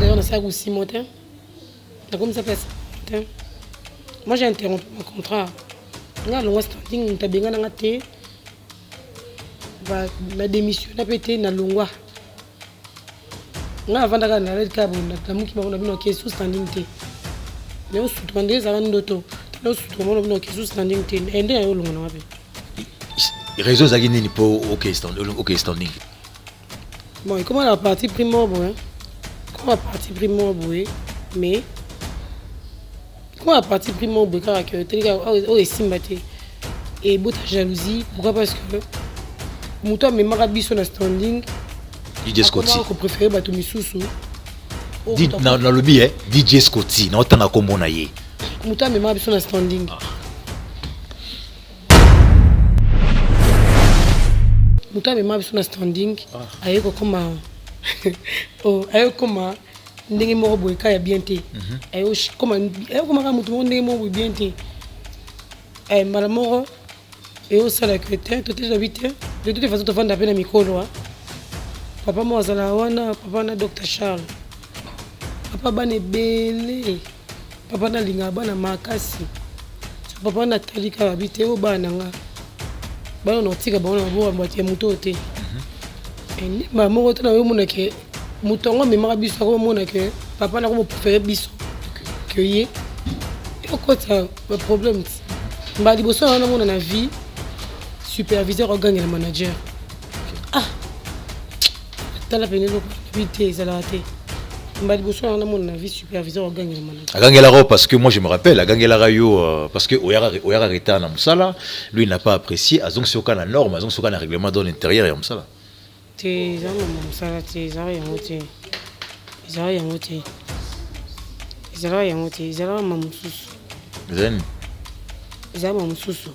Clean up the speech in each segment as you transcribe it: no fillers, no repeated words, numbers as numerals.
d'ailleurs on a ça aussi monté. Comme ça passe. Moi j'ai interrompu mon contrat. Nga longa standing tabenga na te. Va démissionner pété na longwa. Nga avant d'aller na red cab na muki ba na ke sous standing te. Mais sous standing ça va ndoto. Là sous mo na ke sous standing te. Ende ayo longa na wapi. Réseau zagini ni po OK standing. Bon, et comment la partie primordiale, hein? Comment la partie primordiale, mais comment la partie primordiale, car que tu gars oh estime et bout ta jalousie, pourquoi parce que moi mais marabi sur la standing DJ Scotty que préféré bato misusu dit dans le lobby hein DJ Scotty na otana kombo na ye moi mais marabi sur la standing moi mais marabi sur la standing ayeko comment oh ayeko comment ndenge moko boy ka ya bien te ayeko comment ka mutu ndenge moko bien te malamoro et au salaire que tu es habité de toute façon tu vas d'appeler mikolo papa moi zala wana papa na Dr Charles papa bane belé papa na linga bana makasi papa na talika habité au bana nga bana no tika bana bo moitié muto te et ni maman to na yo mona ke mutongo me mara biso ko mona ke papa na ko préférer biso que yé et quoi ça le problème ba liboso na mona na vie superviseur gagne le manager ah t'as la peine de vite ça l'a été ba liboso na mona na vie superviseur gagne le manager a gagné la robe parce que moi je me rappelle a gagné la rayo parce que oyara reta na musala lui il n'a pas apprécié azong soka na norme azong soka na règlement dans l'intérieur ya musala te za mama musala te za ya ngote za ya ngote za ya ngote za mama mususu zen za mama mususu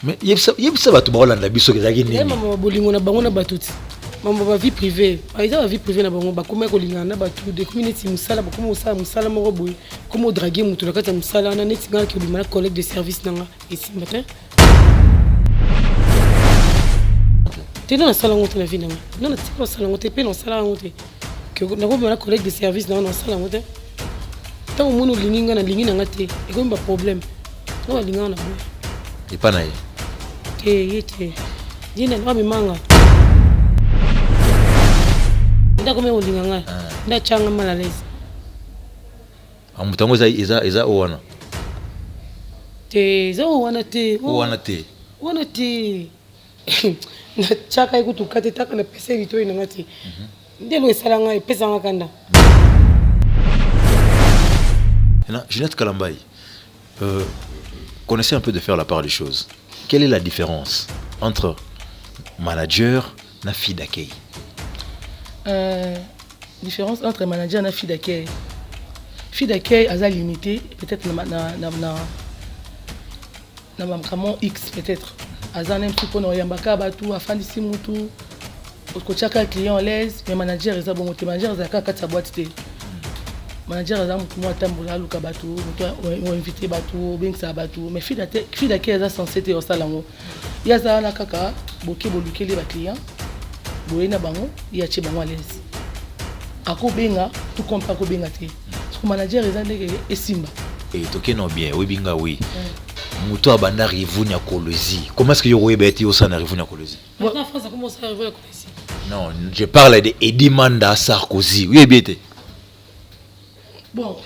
mais yebisa bato baolanda biso kezaki nini maman bolingo na bango na batuti maman ba vie privée par exemple vie privée na bango ba koma ko lingana na batu de community musala ba koma musala moko boy comme draguer mutu na kata musala na neti ngala ki bimana collègue de service nanga ici matin tu dans la salle on te la vie nanga non na tipo salle on te pe dans salle on te que na ko bimana collègue de service nanga na salle on te tant au monde linga na lingi nanga te et comme ba problème no linga na boy et pas naïe te yete dina na manga nda kome olinga nga nda changa malalaise amutango eza owana te za owana te wana te na chaka ikutu kate taka na pesa bito ina ngati ndelo esala nga pesa nga kanda na Ginette Kalambai connaissez un peu de faire la part des choses. Quelle est la différence entre manager et fille d'accueil? Différence entre manager et fille d'accueil. Fille d'accueil a limité, peut-être na comment X peut-être. Azan même si on yambaka batu afandi simutu ko chaka client l'aise mais manager eza bon manager eza ka katsa boîte te. Manager a mutu mo tambola luka batu mutu o invité batu bengsa batu mais fille d'accueil eza censé te osalango yaza na kaka boke bolukeli ba client boyena bango ya che bango à l'aise ako benga tout compte pas ko benga te parce manager eza ndeke esimba et tokeno bien oui binga oui mutu abanda rivunya kolozi comment est-ce que yo oyeba eti osana rivunya kolozi en France comment ça rivunya kolozi non je parle de Edi Manda Sarkozy oui bien te bon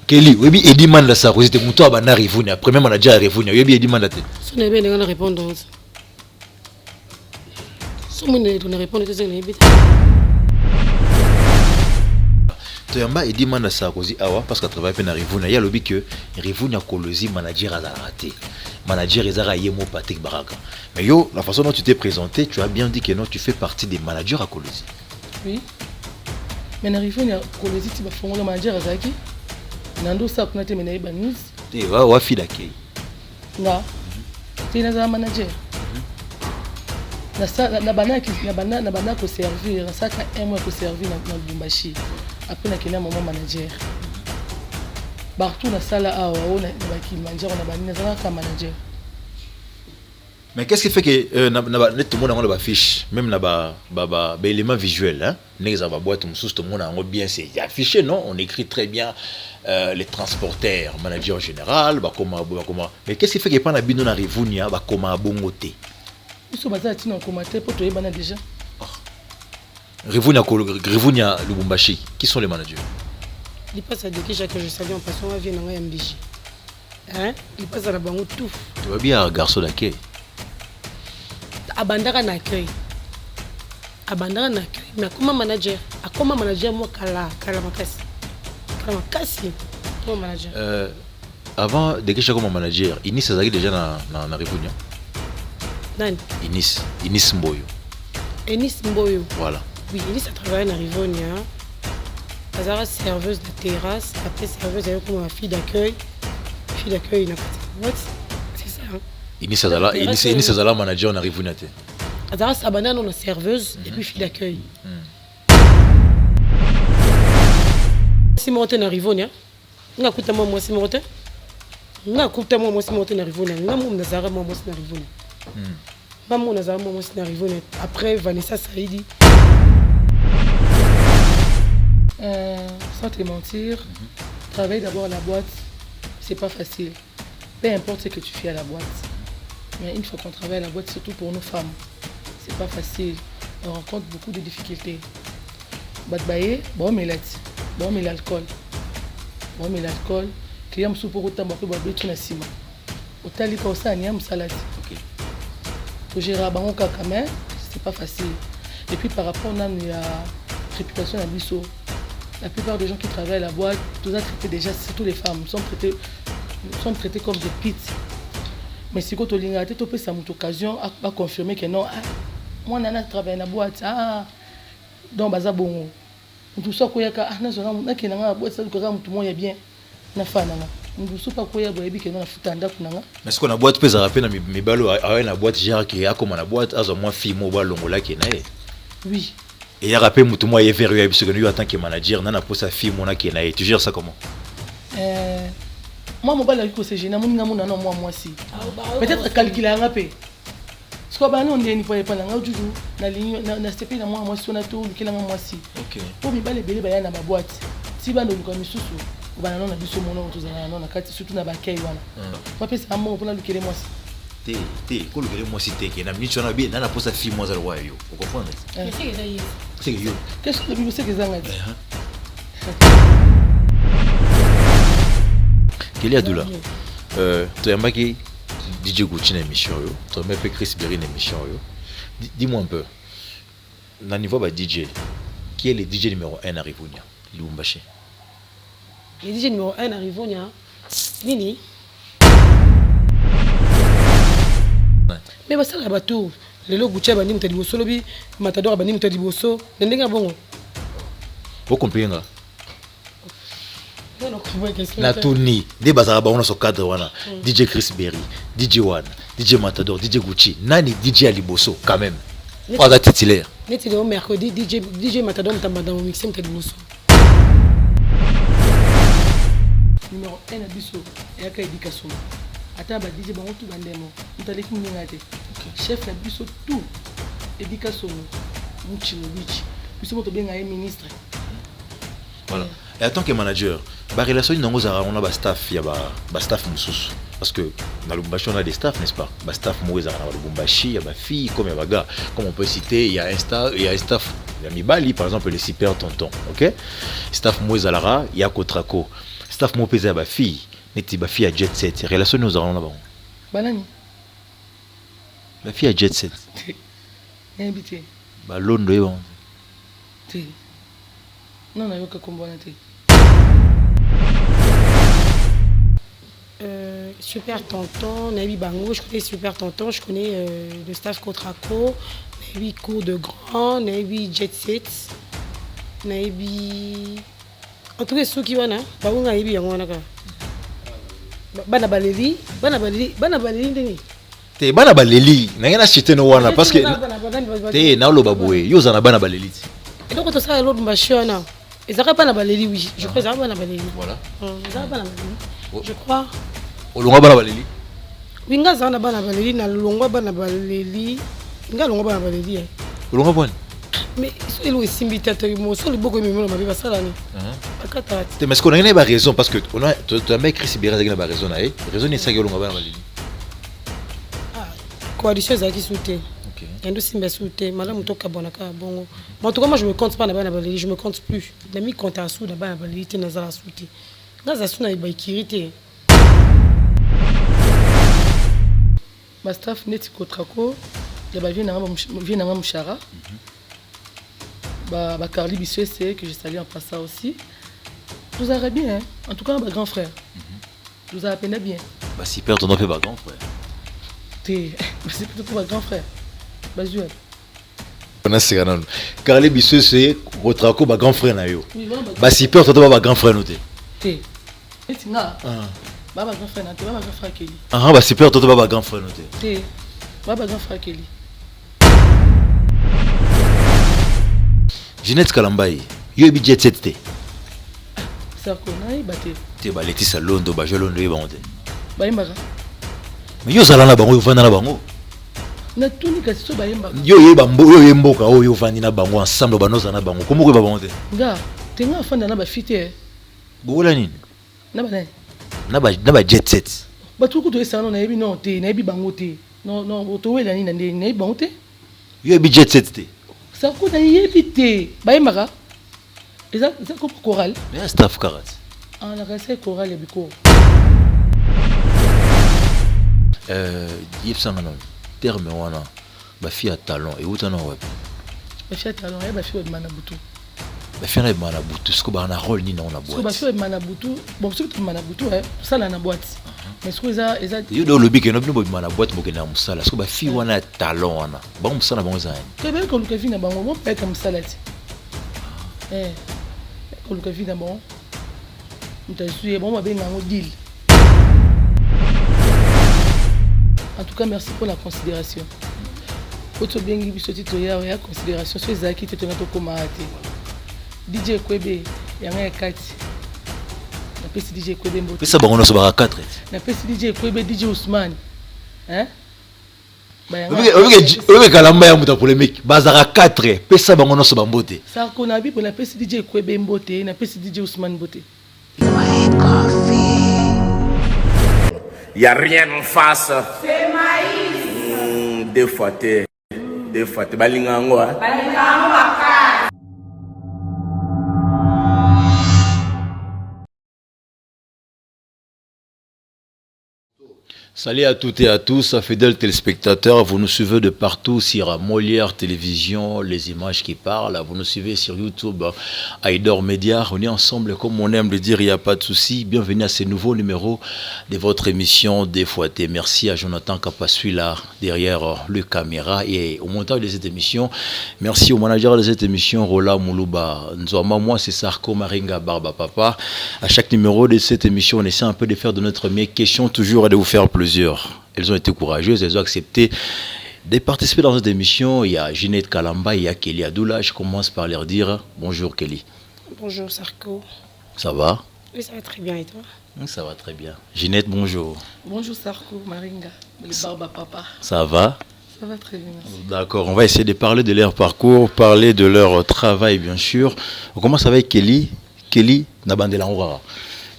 Kelly oui bien Edi Manda Sarkozy te mutu abanda rivunya premier manager rivunya oui bien Edi Manda te so na bien ngana répondre so mine na répondre te zene bita Toyamba Edi Manda Sarkozy awa parce qu'à travers pe na rivunya ya lobi que rivunya kolozi manager a raté manager ezara yemo Patrick Baraka mais yo la façon dont tu t'es présenté tu as bien dit que non tu fais partie des managers à Kolozi oui mais na rivunya kolozi ti ba fongola manager azaki nando sa kuna te menaye banis te wa fille d'accueil nga te na za manager na bana ko servir na saka un mois ko servir na Lubumbashi après na kena maman manager partout na sala awa on a ba ki manager on a bani na za ka manager Mais qu'est-ce qui fait que tout le monde a une affiche, même les éléments visuels, hein? Les boîtes, tout le monde a bien c'est affiché, non? On écrit très bien les transporteurs, manager général, comment. Mais qu'est-ce qui fait que pas na bino na Rivunia, comment bongoté? Ils sont basés à commenter pour toi déjà. Rivunia Lubumbashi, qui sont les managers? Il passe à Dekisha que je salue en passant à Vienne en MDJ. Hein? Il passe à la banque tout. Tu vois bien un garçon d'accueil. Abandara na accueil. Mais comment manager moi kala makasi. Kala makasi. Comment manager? Avant Dekisha comme manager, Inis a déjà na Rivunia. Nani? Inis Mboyo. Enis Mboyo. Voilà. Oui, Enis a travaillé à Rivonia. Azara serveuse de terrasse, après serveuse avec ma fille d'accueil. Fille d'accueil, c'est ça. Hein? Inis Azala manager na Rivunia. Azara Sabana non serveuse et puis fille d'accueil. Si monter na Rivonia, nga kuta moi si monter. Nga kuta moi si monter na Rivonia. Nga mo Nazara moi si na Rivonia. Maman Nazara moi si na Rivonia. Après Vanessa Saïdi. Sans te mentir, travailler d'abord à la boîte, c'est pas facile. Peu importe ce que tu fais à la boîte. Mais une fois qu'on travaille à la boîte, surtout pour nos femmes, c'est pas facile. On rencontre beaucoup de difficultés. Batbaye, bon mais l'alcool. Client me soupe autant pour que tu n'as pas. Autant les causes à niam salade. Pour gérer un cacamin, c'est pas facile. Et puis par rapport à la réputation à Bissau, la plupart des gens qui travaillent à la boîte, tous traités déjà, surtout les femmes, sont traitées comme des pits. Mais si tu as une occasion à confirmer que non, moi je travaille à la boîte, donc baza bongo. Tout ça koya ka na zona na kinanga boîte ça ko tout le monde est bien na fana na. Nous sommes pas koya boyebi que na futanda kunanga. Mais ce qu'on a boîte pesa rapena mi balo a na boîte genre qui a comme na boîte azo moi fille mo ba longola ki na e. Oui. Et il y a rappelé que moi, il y a parce que nous, en tant que manager, nous avons sa fille, mon qui est. Tu gères ça comment? Moi, mon bal c'est gênant. Moi aussi. Peut-être calculer un peu. Ce qu'on a dit, on n'est pas là. Na ligne, na stepé na moi si on a tout, qui l'a moi si. Ok. Pour me baler belé baya na ma boîte. Si ba ndo comme susu, ba na na biso mono to zana na kati surtout na ba kay wana. Moi pesa amo pour na lukele moi si. Quand le moi cité qui n'a mis sur la bien, n'a pas sa fille moi à l'oreille. Vous comprenez? C'est que qu'est-ce que vous savez que ça dit? Quel est Adoula? Tu as marqué DJ Gucci dans l'émission, tu as marqué Chris Berry dans l'émission. Dis-moi un peu, dans le niveau de DJ, qui est le DJ numéro 1 à Rivunia, Lubumbashi? Le DJ numéro 1 à Rivunia, Nini? Mais bah ça là bateau les lots Gucci bandi mutadi boso lobi matador bandi mutadi boso ndenga bongo vous comprenez là non na tourni des bazara ba on so cadre wana DJ Chris Berry DJ One DJ Matador DJ Gucci nani DJ Ali Boso quand même pas da titulaire neti le mercredi DJ Matador mtamba dans mixer mutadi boso numéro 1 à biso et aka éducation. Attends, DJ Bango tout bandemo. Nous allons finir avec chef la biso tout. Éducation, Mouchi Mobichi. Puis c'est bien un ministre. Voilà. Et en tant que manager, la relation on a un staff, il y a un staff moussous. Parce que dans le Lubumbashi on a des staffs, n'est-ce pas? Un staff moué dans le Lubumbashi, il y a des filles, comme il y a des gars. Comme on peut citer, il y a un staff, il y a Mibali, par exemple, le super tonton. Ok? Staff moué Zalara, il y a Kotrako. Staff moué il y a des filles. Neti ba fille à Jet Set, relation nous allons là-bas. Banani. La fille à Jet Set. Invité. Ba Londo bon. Ti. Non na yoka kombona ti. Super tonton, Nabi Bango, je connais super tonton, je connais le staff Kotrako, Nabi cours de grand, Nabi Jet Set, Nabi en tout cas ceux qui vont là, ba nga Nabi yango na ka. Bana baleli ndeni te bana baleli nangena chité no wana parce que te na lo baboué yo zana bana baleli et donc to ça l'autre machine ezaka bana baleli oui je crois ezaka bana baleli voilà ezaka bana baleli je crois olonga bana baleli winga za na bana baleli na longwa bana baleli nga longwa bana baleli olonga bwana mais so elo esimbi tata mo so liboko ememelo mabe basalani akata te mais qu'on a pas raison parce que on a tu as mec Chris Bera za ba raison na raison ni ça que olonga bana baleli coalition za ki soute endo simba soute malamu toka bona ka bongo mais en tout cas moi je me compte pas na bana baleli je me compte plus na mi compte à sou na bana baleli te na za soute nga za sou na ba ikirite ma staff neti kotrako ya ba vie na mshara ba Carly Bissese que je salue en passant aussi vous allez bien hein? En tout cas ma grand frère vous allez peine bien bah si père ton nom fait pas grand frère c'est plutôt ma grand frère bah je on a c'est non Carly Bissese retrako ba grand frère na yo bah si père ton nom ba grand frère noté et nga baba grand frère noté baba grand frère Kelly bah si père ton nom ba grand frère noté baba grand frère Kelly Ginette Kalambai, yo bi jet set te. Ça connaît baté. Te ba Letisa Londo ba Jolondo e bango te. Ba yembaka. Mais yo zala na bango yo vanda na bango. Na tuni ka so ba yembaka. Yo yemboka o yo vandi na bango ensemble ba noza na bango. Komo ko ba bango te. Nga, te nga fanda na ba fite. Bola nini? Na ba nani? Na ba jet set. Ba tuku to esana na yebi non te, na yebi bango te. Non, to wela ni na yebi bango te. Yo bi jet set te. Ça coûte à y éviter. Baïmara. Et ça comme choral. Mais staff karat. Ah, la recette choral et bico. Yves Sanganon. Terme wana. Ba fille à talent et où t'en as web. Ba fille à talent et ba fille de Manabutu. Ba fille de Manabutu. Ce que ba na rôle ni na boîte. Ce que ba fille de Manabutu. Bon, ce que Manabutu ça là na boîte. Mais ce que ça yo do lobi que no bino na boîte mo na musala. Ce que ba fille wana talent wana. Ba musala bango za. Que bien comme que vient na bango, bon pas comme salati. Comme que vient na bango. M'tasuye bon ba benga ngo deal. En tout cas, merci pour la considération. Auto bengi biso tito ya considération sur ezaki te tona to komate. DJ Kwebe yanga kati. Na pesi DJ Kwebe mbote. Pesa bango no so ba 4. Na pesi DJ Kwebe DJ Ousmane. Hein? Obe kalamba ya muta polémique. Bazara 4. Pesa bango no so ba mbote. Ça kona bi pour na pesi DJ Kwebe mbote, na pesi DJ Ousmane mbote. Y a rien en face. C'est maïs. Deux fois t'es. Balingango. Salut à toutes et à tous, fidèles téléspectateurs, vous nous suivez de partout sur Molière Télévision, les images qui parlent, vous nous suivez sur YouTube, Aïdor Média, on est ensemble comme on aime le dire, il n'y a pas de souci. Bienvenue à ce nouveau numéro de votre émission Des fois T. Merci à Jonathan Kapasui là, derrière le caméra et au montage de cette émission. Merci au manager de cette émission, Rola Moulouba Nzouama. Moi c'est Sarko Maringa Barba Papa. À chaque numéro de cette émission, on essaie un peu de faire de notre mieux, question toujours de vous faire plaisir. Elles ont été courageuses, elles ont accepté de participer dans cette émission. Il y a Ginette Kalamba, il y a Kelly Adoula. Je commence par leur dire bonjour Kelly. Bonjour Sarko. Ça va? Oui, ça va très bien et toi? Ça va très bien. Ginette, bonjour. Bonjour Sarko Maringa, le Barba Papa. Ça va? Ça va très bien, merci. D'accord, on va essayer de parler de leur parcours, parler de leur travail bien sûr. On commence avec Kelly. Kelly, Nabandela Ourara.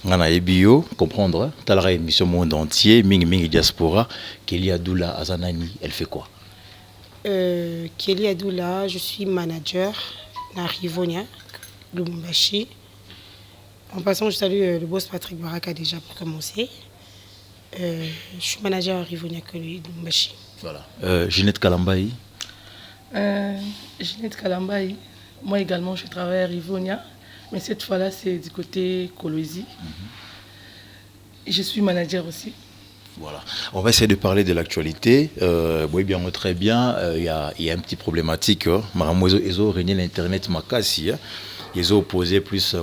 Ngana ebio comprendre talara émission monde entier mingi diaspora. Kelly Adoula Azanani, elle fait quoi? Kelly Adoula, je suis manager à Rivonia, Lubumbashi. En passant, je salue le boss Patrick Baraka déjà pour commencer. Je suis manager à Rivonia Lubumbashi. Voilà. Ginette Kalambai. Ginette Kalambai, moi également je travaille à Rivonia. Mais cette fois-là, c'est du côté Kolwezi. Je suis manager aussi. Voilà. On va essayer de parler de l'actualité. Oui, bien, très bien. Il y a une petite problématique. Maramozo Ezo régné l'Internet Makasi. Ils ont opposé plus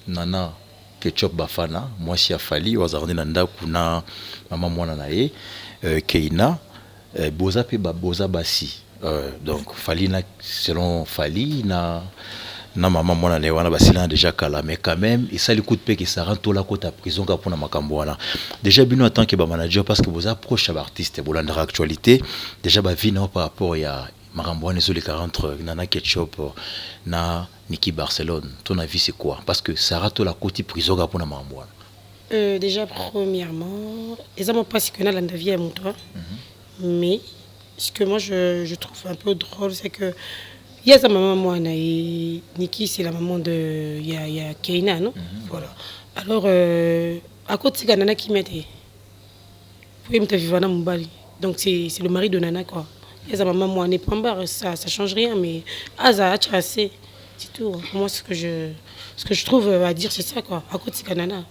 Nana Ketchup Bafana. Moi, si Fali, Wazarne Nanda Kuna, Maman Mwananae, Keina, Boza Pe Boza Bassi. Donc, Fali, selon Fali, na maman mona ne wana basila déjà kala mais quand même et ça le coup de paix qui ça rend tout la côte à prison ka pona makambo wana déjà bino en tant que ba manager parce que vous approche à artiste pour la actualité déjà ba vie par rapport ya makambo wana sur les 40 Nana Ketchup na Niki Barcelone ton avis c'est quoi parce que ça rend tout la côte prison ka pona makambo wana Déjà, premièrement, les hommes pas si que la vie à mon toit. Mais ce que moi je trouve un peu drôle, c'est que il y a sa maman, moi, et Niki, c'est la maman de. Il y a Keina, non? Voilà. Alors, à côté de Nana qui m'était. Vous me vivre dans Moumbali. Donc, c'est le mari de Nana, quoi. Il y a sa maman, moi, n'est pas barre, ça change rien, mais. Ah, ça a tracé. C'est tout. Moi, ce que je trouve à dire, c'est ça, quoi. À côté de Nana.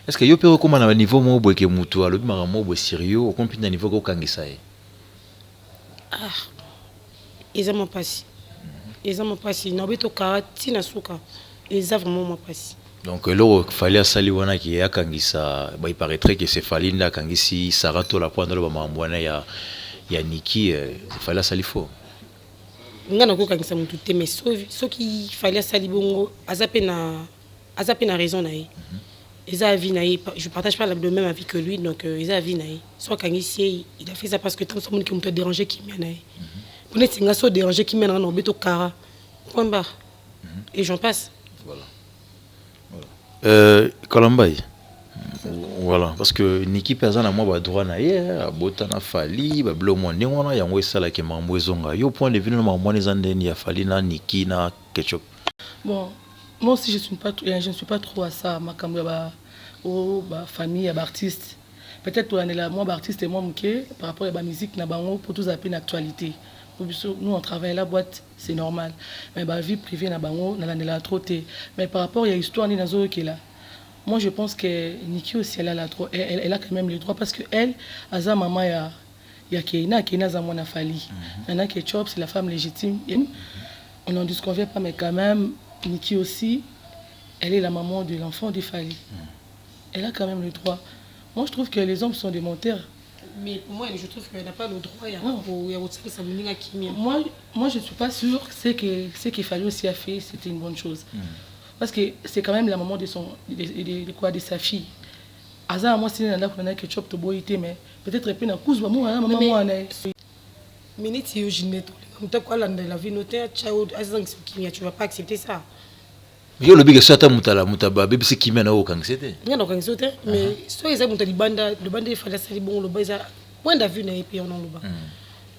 Est-ce que yo peut recommander à niveau mo boke mutu alobi makambo bo sérieux au compte na niveau ko kangisa e ah ils ont passé na beto karati na suka ils ont vraiment passé donc là fallait sali wana ki akangisa ba il paraîtrait que c'est falinda kangisi sarato la pointe lo ba makambo wana ya Niki fallait sali faux ngana ko kangisa mutu te mais soki fallait sali bongo azape na raison na ye. Je ne partage pas le même avis que lui, donc ils ont soit quand il a fait ça parce que tant que monde qui me dérangé qui m'a naï. Pour les singas sont dérangés qui mènent en béto cara. Point barre. Et j'en passe. Voilà. Kalambay. Voilà, parce que Niki Pazan a moi droit na hier, Botana Fali, Bablo Moné, on a yangwe sala qui m'a mouezonga. Yo point de vue na mouane zanden ya Fali na Niki na Ketchup. Bon. Moi aussi, je ne suis pas trop à ça, ma famille, à artiste. Peut-être moi, artiste et moi, par rapport à la musique, pour tous appeler une actualité. Nous, on travaille à la boîte, c'est normal. Mais la vie privée, mais par rapport à l'histoire, qui est là. Moi, je pense que Niki aussi, elle a quand même le droit parce qu'elle, à sa maman, il y a Keina, Zamona Fali. Nana Ketchup, c'est la femme légitime. On n'en disconvient pas, mais quand même, Niki aussi, elle est la maman de l'enfant de Fali. Elle a quand même le droit. Moi, je trouve que les hommes sont des menteurs. Mais pour moi, je trouve qu'elle n'a pas le droit. Moi, je ne suis pas sûre que ce qu'il fallait aussi a fait, c'était une bonne chose. Parce que c'est quand même la maman de sa fille. Aza, moi, si on a quelque chose de beau, mais peut-être que cause maman. Mais tu la vie notée, tu vas pas accepter ça. Yo le big sata mutala mutaba bébé c'est qui mène au kangsete. Ngana kangsete mais soit ils ont le banda il fallait sali bon le baza point de vue na epi on le bas.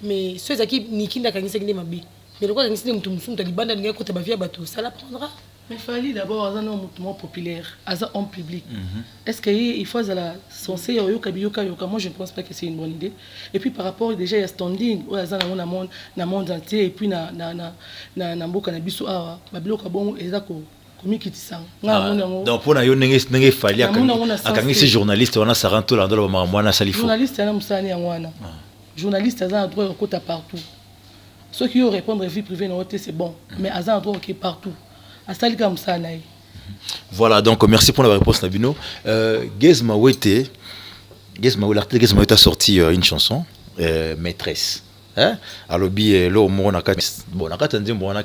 Mais soit ils qui Niki na kangise ngine mabi. Mais le quoi kangise mutu musu mutali banda ngaya côté ba via bateau ça la prendra. Mais Fali d'abord un homme populaire, un homme public. Est-ce qu'il faut censé yoka moi je ne pense pas que c'est une bonne idée. Et puis par rapport déjà il y a standing ou na monde entier et puis na mboka na biso awa babiloka bon ezako donc pour yo nenge fali akangisi journaliste wana saranto la ndolo ba mwana salifo journaliste na musani yangwana journaliste a droit au côté partout ceux qui ont répondre vie privée na hôtel c'est bon mais a droit qui partout à sali comme ça naï. Voilà donc merci pour la réponse Nabino. Gezma Wete a sorti une chanson maîtresse. Alors,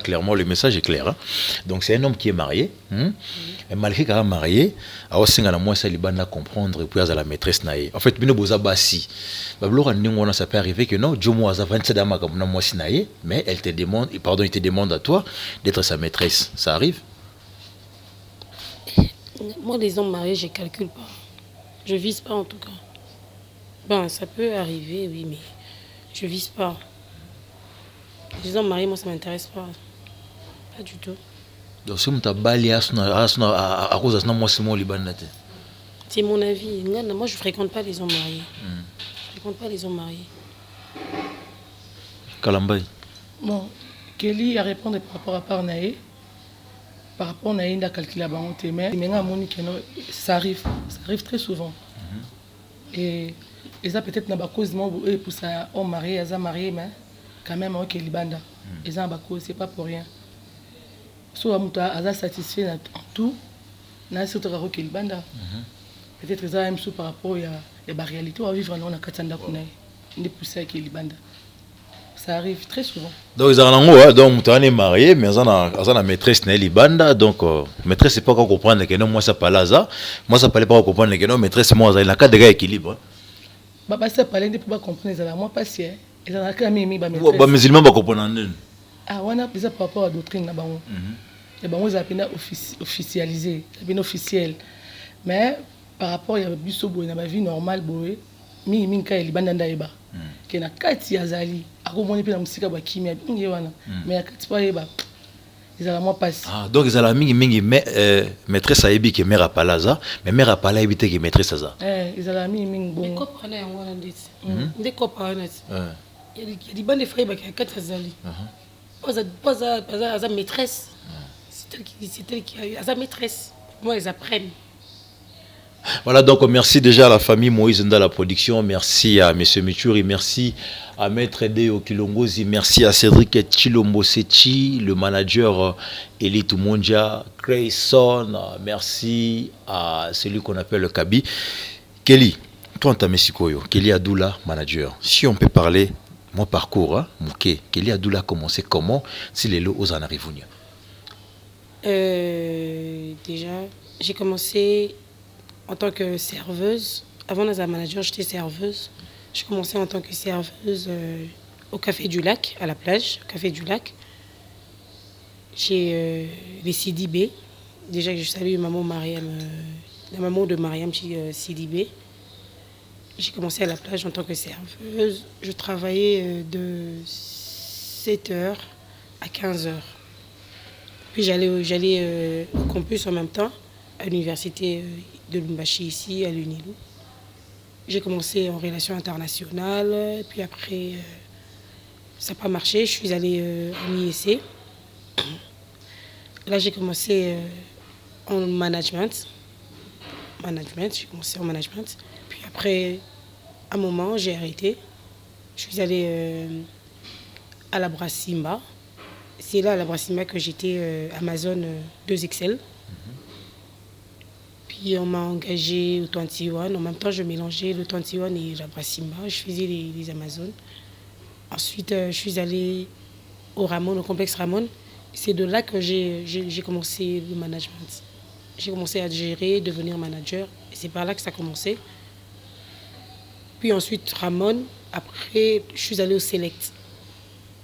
clairement, le message est clair. Donc, c'est un homme qui est marié. Et malgré qu'il est marié, il va comprendre et puis à la maîtresse. En fait, ça peut arriver que non, mais elle te demande, pardon, il te demande à toi d'être sa maîtresse. Ça arrive? Moi, les hommes mariés, je ne calcule pas. Je ne vise pas en tout cas. Ben, ça peut arriver, oui, mais je ne vise pas. Les hommes mariés, moi, ça ne m'intéresse pas. Pas du tout. Donc, si tu as balayé à cause de ça, c'est mon avis. Moi, je ne fréquente pas les hommes mariés. Je ne fréquente pas les hommes mariés. Kalambay. Bon, Kelly a répondu par rapport à Parnaï. Par rapport à Naï, il a calculé la banque. Mais ça arrive très souvent. Et ça peut-être n'a pas cause pour ça homme marié, ça marié, mais quand même ok libanda. Et ça n'a pas cause, c'est pas pour rien. Soit muta a satisfait en tout, n'a surtout ok libanda. Peut-être ça même sous par rapport à la réalité, on va vivre dans la katanda kunai. Il est poussé avec libanda. Ça arrive très souvent. Donc ils ont donc tu es marié mais ils ont la maîtresse Nelly Banda donc maîtresse c'est pas quoi comprendre que non moi ça pas là ça moi ça parlait pas comprendre que non maîtresse moi il y a quatre degrés équilibre. Bah ça parler de pas comprendre ça moi pas si ils ont quand même ba maîtresse. Bah musulman pas comprendre. Ah on a plus par rapport à doctrine là bas. Et ben ils appellent officialisé, c'est officiel. Mais par rapport il y a biso boy na ma vie normale boy mi ka libanda ndaeba. Que na kati azali akomoni pe na musika ba kimia bingi wana mais akati pa yeba ils ont moi passe. Ah donc ils ont la mingi maîtresse Aebi qui mère à Palaza mais mère à Palaza éviter que maîtresse ça. Ils ont la mingi bon. Les copains là on a dit. Des copains là. Il y a des bandes de frères qui kati azali. Pas maîtresse. C'est elle qui a sa maîtresse. Moi ils apprennent. Voilà, donc merci déjà à la famille Moïse dans la production, merci à M. Michuri, merci à Maître Deo Kilongozi, merci à Cédric Chilombo Sechi, le manager Elite Mondia, Grayson, merci à celui qu'on appelle le Kabi. Kelly, toi tu as Messikoyo, Kelly Adoula, manager. Si on peut parler, mon parcours, hein, Mouké, Kelly Adoula a commencé comment, si les lots en arrivent déjà, j'ai commencé en tant que serveuse. Avant d'être manager, j'étais serveuse. J'ai commencé en tant que serveuse au Café du Lac, à la plage, au Café du Lac. Chez les Sidibé. Déjà, je salue maman Mariam, la maman de Mariam chez Sidibé. J'ai commencé à la plage en tant que serveuse. Je travaillais de 7h à 15h. Puis j'allais au campus en même temps, à l'université de Lumbashi ici, à l'UNILU. J'ai commencé en relations internationales, puis après, ça n'a pas marché. Je suis allée en IEC. Là, j'ai commencé en management. J'ai commencé en management. Puis après, un moment, j'ai arrêté. Je suis allée à la Brassimba. C'est là, à la Brassimba, que j'étais Amazon 2XL. Puis on m'a engagé au 21. En même temps, je mélangeais le 21 et la Brassimba. Je faisais les Amazones. Ensuite, je suis allée au Ramon, au complexe Ramon. C'est de là que j'ai commencé le management. J'ai commencé à gérer, devenir manager. Et c'est par là que ça a commencé. Puis ensuite, Ramon. Après, je suis allée au Select.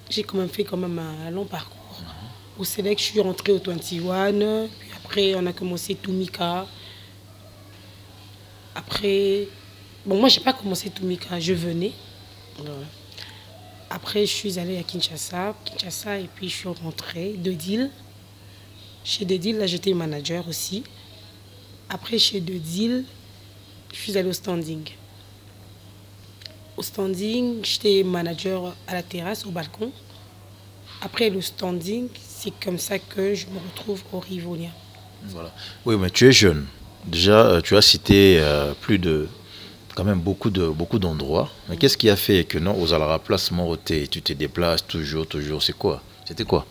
J'ai quand même fait un long parcours. Au Select, je suis rentrée au 21. Puis après, on a commencé Toumika. Après, bon, moi, je n'ai pas commencé Toumika, je venais. Après, je suis allée à Kinshasa, et puis je suis rentrée. Dedil. Chez Dedil, là, j'étais manager aussi. Après, chez Dedil, je suis allée au standing. Au standing, j'étais manager à la terrasse, au balcon. Après le standing, c'est comme ça que je me retrouve au Rivonia. Voilà. Oui, mais tu es jeune. Déjà, tu as cité quand même beaucoup d'endroits. Mais qu'est-ce qui a fait que non, aux Alara placement, tu te déplaces toujours, c'est quoi? C'était quoi?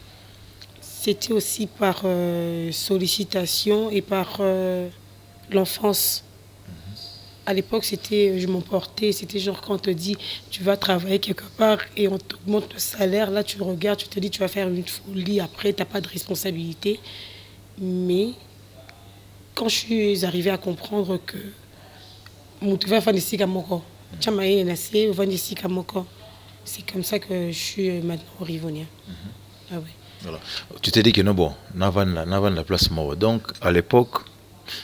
C'était aussi par sollicitation et par l'enfance. À l'époque, je m'emportais, c'était genre quand on te dit tu vas travailler quelque part et on t'augmente le salaire, là tu regardes, tu te dis tu vas faire une folie, après tu n'as pas de responsabilité. Mais quand je suis arrivée à comprendre que c'est comme ça que je suis maintenant au Rivonia. Ah ouais. Voilà. Tu t'es dit que non, bon, n'avant la placement. Donc à l'époque,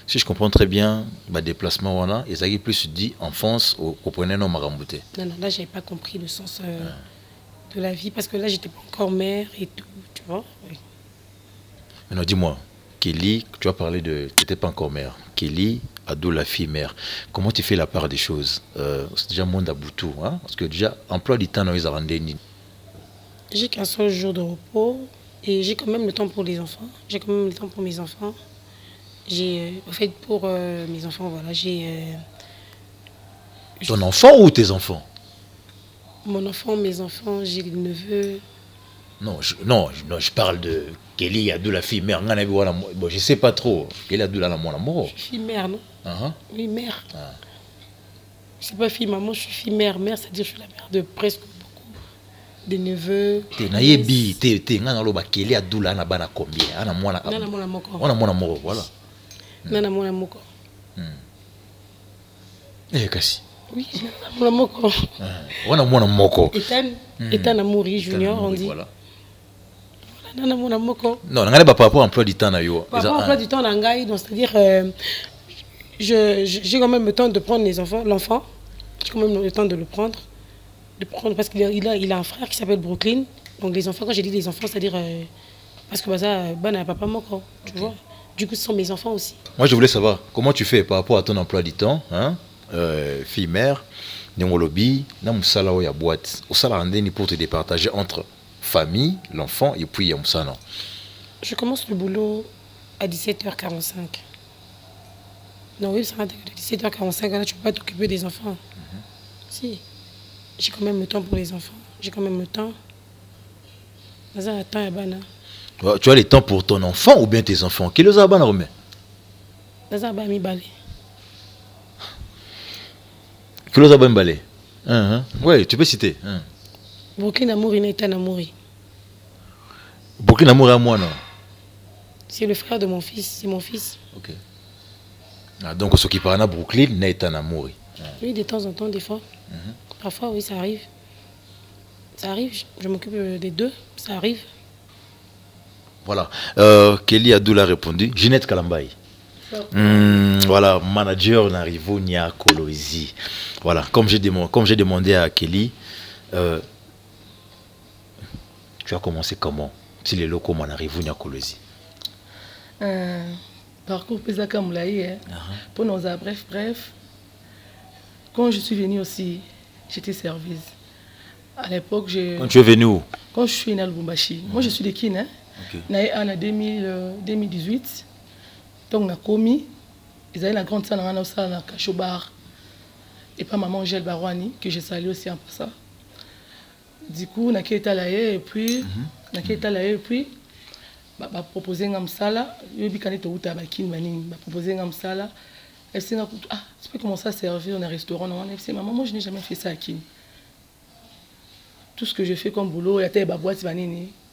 si je comprends très bien, le déplacement, ils avaient plus dit enfance au prenait non marambouté. Non, là, je n'avais pas compris le sens de la vie parce que là, je n'étais pas encore mère et tout, tu vois. Oui. Maintenant, dis-moi, Kelly, tu as parlé de... Tu n'étais pas encore mère. Kelly, ado, la fille mère. Comment tu fais la part des choses? C'est déjà monde à Boutou, hein? Parce que déjà, emploi du temps, dans les arrondis. J'ai qu'un seul jour de repos et j'ai quand même le temps pour les enfants. J'ai quand même le temps pour mes enfants. En fait, pour mes enfants, voilà, Ton enfant ou tes enfants? Mon enfant, mes enfants, j'ai le neveu. Non, je parle de Kelly Adou, la fille mère. Bon, je sais pas trop. Kelly Adou, la maman. Je suis fille mère, non? Oui, mère. Je ne suis pas fille maman, je suis fille mère. Mère, c'est-à-dire que je suis la mère de presque beaucoup des neveux. Na yebi te ngana lo ba Kelly Adoula na bana combien? Ana mwana. Nana mwana moko. On a mwana moko voilà. Nana mwana moko. Kasi. Oui, nana mwana moko. On a mwana moko. Ethan Amouri Junior on dit. Voilà. Nana mwana moko. Non, ngana ba par rapport à emploi du temps na yo. Par rapport à emploi du temps na ngai, donc c'est-à-dire j'ai quand même le temps de prendre l'enfant. J'ai quand même le temps de le prendre. Parce qu'il a un frère qui s'appelle Brooklyn. Donc les enfants, quand j'ai dit les enfants, c'est-à-dire parce que ça, n'a papa moko, tu vois. Du coup, ce sont mes enfants aussi. Moi, je voulais savoir comment tu fais par rapport à ton emploi du temps, hein, fille mère, n'engolobi, na musala o ya boîte. Au sala andeni pour te départager entre famille, l'enfant et puis yamsana. Je commence le boulot à 17h45. Non, oui, ça va de 17h45, là, tu ne peux pas t'occuper des enfants. Si. J'ai quand même le temps pour les enfants. J'ai quand même le temps. Tu as le temps pour ton enfant ou bien tes enfants? Qui les a ban remet? Qui les a ban balé? Oui, tu peux citer. Brooklyn Amouri n'est un Amouri. Brooklyn Amouri à moi, non? C'est le frère de mon fils, c'est mon fils. Ok. Ah, donc ce qui parle à Brooklyn n'est un Amouri. Oui, de temps en temps, des fois. Parfois, oui, ça arrive. Ça arrive, je m'occupe des deux, ça arrive. Voilà. Kelly Adoula a répondu. Ginette Kalambaye. Voilà, manager Narivo Nia Kolozi. Voilà, comme j'ai demandé à Kelly, tu as commencé comment? Si les locaux Narivo Nia Kolozi. Parcours Pesaka Moulaye. Pour nos bref. Quand je suis venue aussi, j'étais service. À l'époque, Quand tu es venu où? Quand je suis venu à Lubumbashi. Moi, je suis de Kin. En 2018, donc, on a commis. Ils avaient la grande salle à Kachobar. Et pas maman Angèle Barouani, que j'ai salué aussi en passant. Du coup, on a été là et puis, on a proposé un sala. Il y a proposé un sala. Elle s'est dit, ah, tu peux commencer à servir dans un restaurant. Elle s'est dit, maman, moi, je n'ai jamais fait ça à Kin. Tout ce que je fais comme boulot, il y a des boîtes,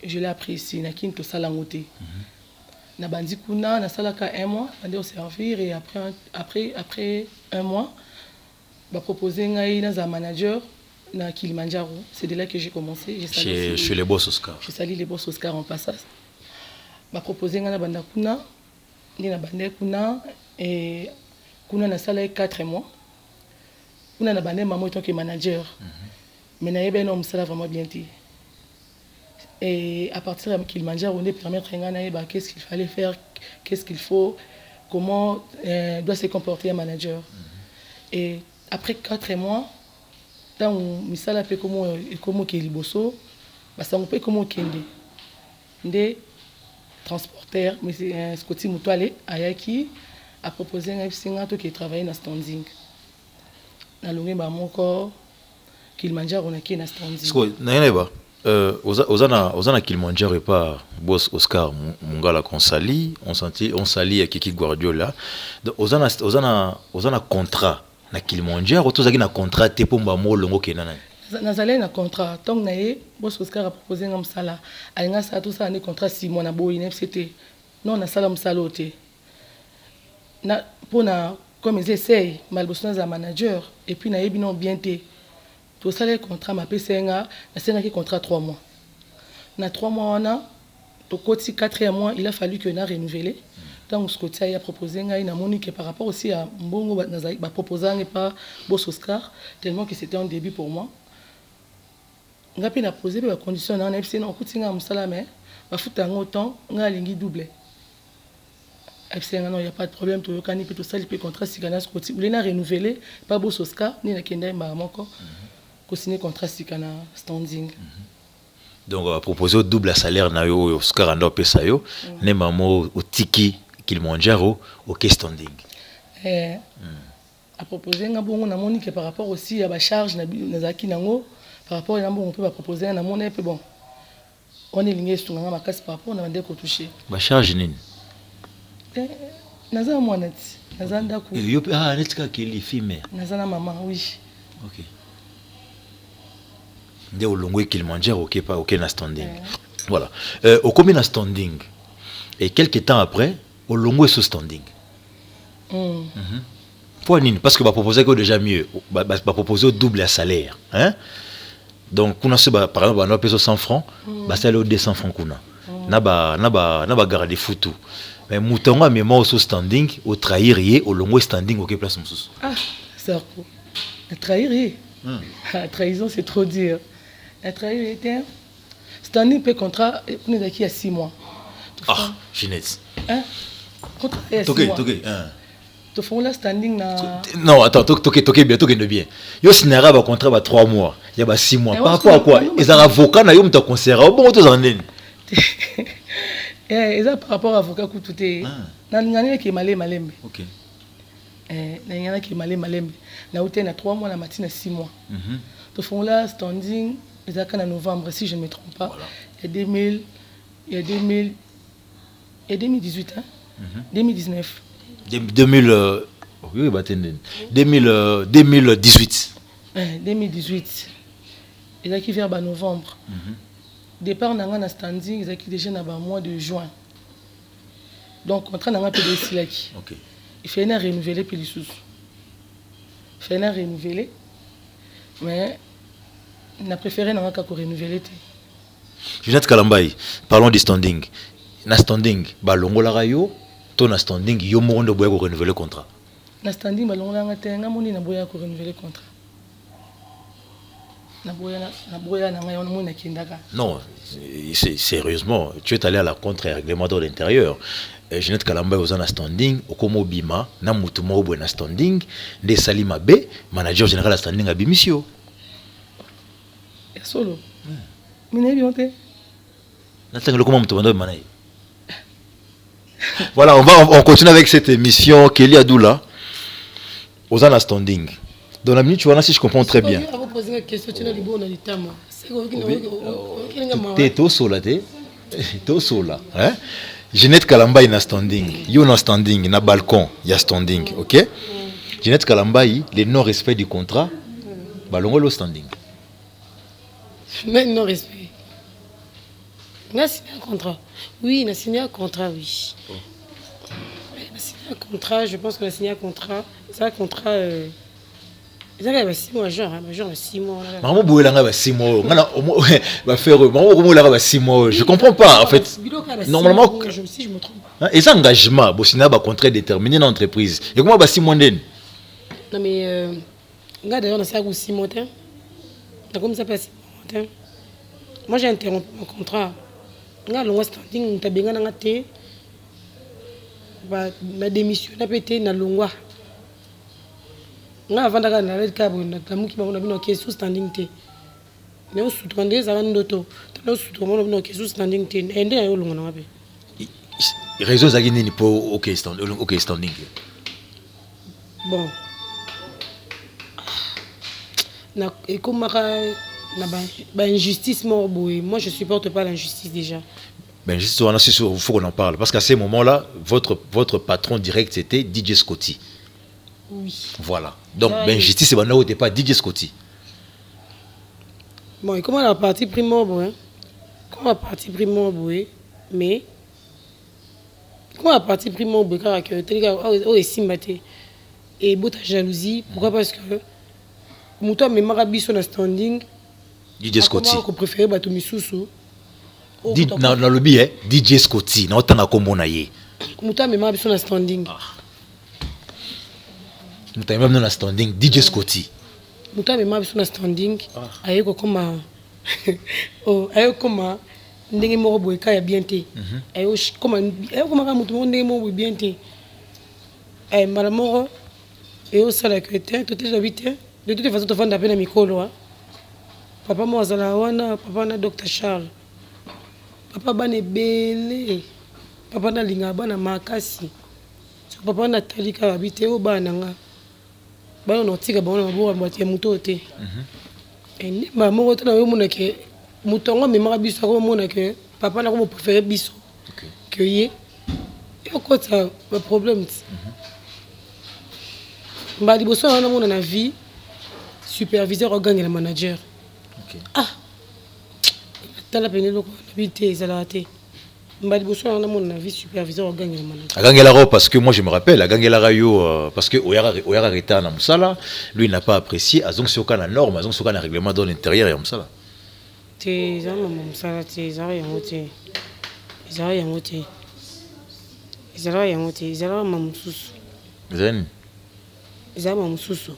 je l'ai appris ici. Il y a Kin, tout ça, la montée. Na bandi kuna na salaka un mois on servir et après un mois ba proposer ngai na manager na Kilimanjaro. C'est de là que j'ai commencé. Chez les boss Oscar. J'ai sali les boss Oscar en passant. Ba proposer ngai na banda kuna ni na bande kuna et kuna na sala 4 mois. Kuna na bande maman en tant que manager. Mais na yeba non sala vraiment bien dit. Et à partir de Kilimanjaro, on est permettre à qu'est-ce qu'il fallait faire, qu'est-ce qu'il faut, comment doit se comporter un manager. Et après 4 mois, quand on s'est appelé comment qu'il bosso, ça on peut comment qu'il est transporteur, mais c'est un scotty mutualé ayaki a proposé un singato qui travaille dans standing. Na longue ba mon corps Kilimanjaro on a qui dans standing. Ozana Kilimanjaro et pas boss Oscar Mungala qu'on salit, on salit à Kiki Guardiola. Donc Ozana contrat na Kilimanjaro, tous na contrat te pour mbamo longo kenana. Nazalé na contrat, tant que boss Oscar a proposé un sala, alinga ça tout ça un contrat 6 mois na boy c'était non na sala msalote. Na pour na comme ils essayent malbosna za manager et puis na yebino bien té. Tout ça, le contrat m'a payé un contrat 3 mois. Dans 3 mois, on a, au côté 4e mois, il a fallu que nous renouvelé. Donc, ce côté, il a proposé que par rapport aussi à Mbongo, il a proposé pas Boss Oscar, tellement que c'était un début pour moi. On a posé la condition, on a dit, on a dit, on a fait autant, on a doublé. Il n'y a pas de problème, tout ça, il peut contrat, si on a renouvelé, pas Boss Oscar, ni la Kenda, signé contrat sikana standing. Donc à proposer au double salaire na yo Oscar ando pesa yo ne mamo au tiki Kilimanjaro au standing. À proposer nga bongo na moni que par rapport aussi à ba charge na zaki nango par rapport à on peut ba proposer na moni peu bon. On est ligné sur nga makasi par rapport na ndeko toucher. Ba charge nini? Naza mwanati, naza ndako. Yo netka Kelly fille mère. Naza na maman oui. OK. Nde olongo Kilimanjaro OK pas OK na standing. Voilà. Au combien na standing et quelques temps après olongo est standing. Pour nini parce que va proposer que déjà mieux va proposer double à salaire hein. Donc kuna se par exemple on a payé 100 francs ba salaire 200 francs kuna. Na ba garder foutu. Mais moutonga mais moi au standing au trahir yé olongo standing OK place mususu. Ah, ça trahir. La trahison c'est trop dur. La trahir était standing peut contrat nous acquis à 6 mois. Ah, Ginette. Hein? Contrat à 6 mois. OK. Tu fais là standing na. Non, attends, toque bien. Yo sinara ba contrat ba 3 mois, il y a ba 6 mois. Par rapport à quoi? Ils ont avocat na yo mta conseiller. Bon to zanene. Ils par rapport à avocat ku tout est. Na ngani ki malembe. OK. Na ngani ki malembe. Na uté na 3 mois na matina 6 mois. Tu fais là standing les a en novembre si je ne me trompe pas. Voilà. Il y a 2018 hein. 2019. 2018. 2018. Ils ont qui vers novembre. Départ dans un standing, ils ont qui déjà dans mois de juin. Donc contrat dans un peu de silaki. OK. Il fait une renouveler puis les sous. Fait une renouveler. Mais on a préféré dans un cas pour renouveler. Ginette Kalambai, parlons du standing. Na standing, ba longola rayo. Ton standing yo mo ndo boya ko renouveler contrat. Na standing ba longola ngate ngamoni na boya ko renouveler contrat. Na boya na ngayo mo na kindaka. Non, c'est sérieusement, tu es allé à la contre règlement de l'intérieur. Ginette Kalamba aux en standing, au komo bima, na mutu mo bo na standing, de Salima B, manager général à standing à Bimisio. Ya solo. Mine bionte. Na tangelo comment mutu mando manaye. Voilà, on continue avec cette émission. Kelly Adoula, aux en standing. Dans la minute, tu vois, si je comprends très bien. Je vais vous poser une question. Tu n'as pas de temps. Tu es tout seul, tout seul. Ginette Kalamba est en standing. You en standing, na balcon, il y a standing, ok? Ginette Kalamba, le non-respect du contrat, ballon au standing. Mais non-respect. On a signé un contrat. Oui, on a signé un contrat, oui. On a signé un contrat, je pense qu'on a signé un contrat. C'est un contrat. Il y a 6 mois, genre 6 mois. Maman Bouélanga, 6 mois. Maman 6 mois. Je comprends pas, en fait. Normalement, si je me trompe pas. Et ça, engagement, c'est un contrat déterminé dans l'entreprise. Et comment 6 mois? Non, mais. Regarde, d'ailleurs, on a 6 mois. Comme ça, pas 6 mois. Moi, j'ai interrompu mon contrat. Regarde, le standing, tu as bien gagné. Ma démission, tu as pété dans le loi. Avant d'aller dans le cadre, on a fait sous standing. On a sous 32 ans d'auto. On a sous standing. Réseau Zagini pour OK standing. Bon. Et comme injustice, moi je supporte pas l'injustice déjà. Ben juste il faut qu'on en parle parce qu'à ces moments-là, votre patron direct c'était DJ Scotty. Oui. Voilà. Donc ben justice c'est pas pas DJ Scotty. Bon, et comment la partie primo mais comment la partie primo car que oh et Simbate et bota jalousie pourquoi parce que Mouton me marabi sur le standing. DJ Scotty. Comment préféré bato misusu. Dans le billet, DJ Scotty. Non, t'en as comme on a yé. Mouton me marabi sur le standing. Mouton me marabi sur le standing. DJ Scotty. Mouton me marabi sur le standing. Aye comme oh aye comme ndenge moko boy ka ya bien té. Aye comme mouton ndenge moko bien té. Aye malamoro et au salaire que tout est habité. De toute façon, tu vas faire un micro. Papa moi wana, papa na Dr Charles. Papa bane belé. Papa na linga bana makasi. Papa na talika habité au bananga. Bana notika bana mabo boîte muto te. Et ni maman tu na yo mona ke mutongo me mara biso ko mona ke papa na ko préférer biso. Que yé. Et quoi ça le problème. Mbali boso na mona na vie. Superviseur gagne le manager. Okay. Ah, tala pene loko habite ezala te mbali boso na mon vie superviseur gagner manager Agangela parce que moi je me rappelle Agangela yo parce que oyara retard na musala lui il n'a pas apprécié azong soka na norme azong soka na règlement dans l'intérieur ya musala te zama musala te zara yango te zara yango te zara yango te zara mamususu zeni zara mamususu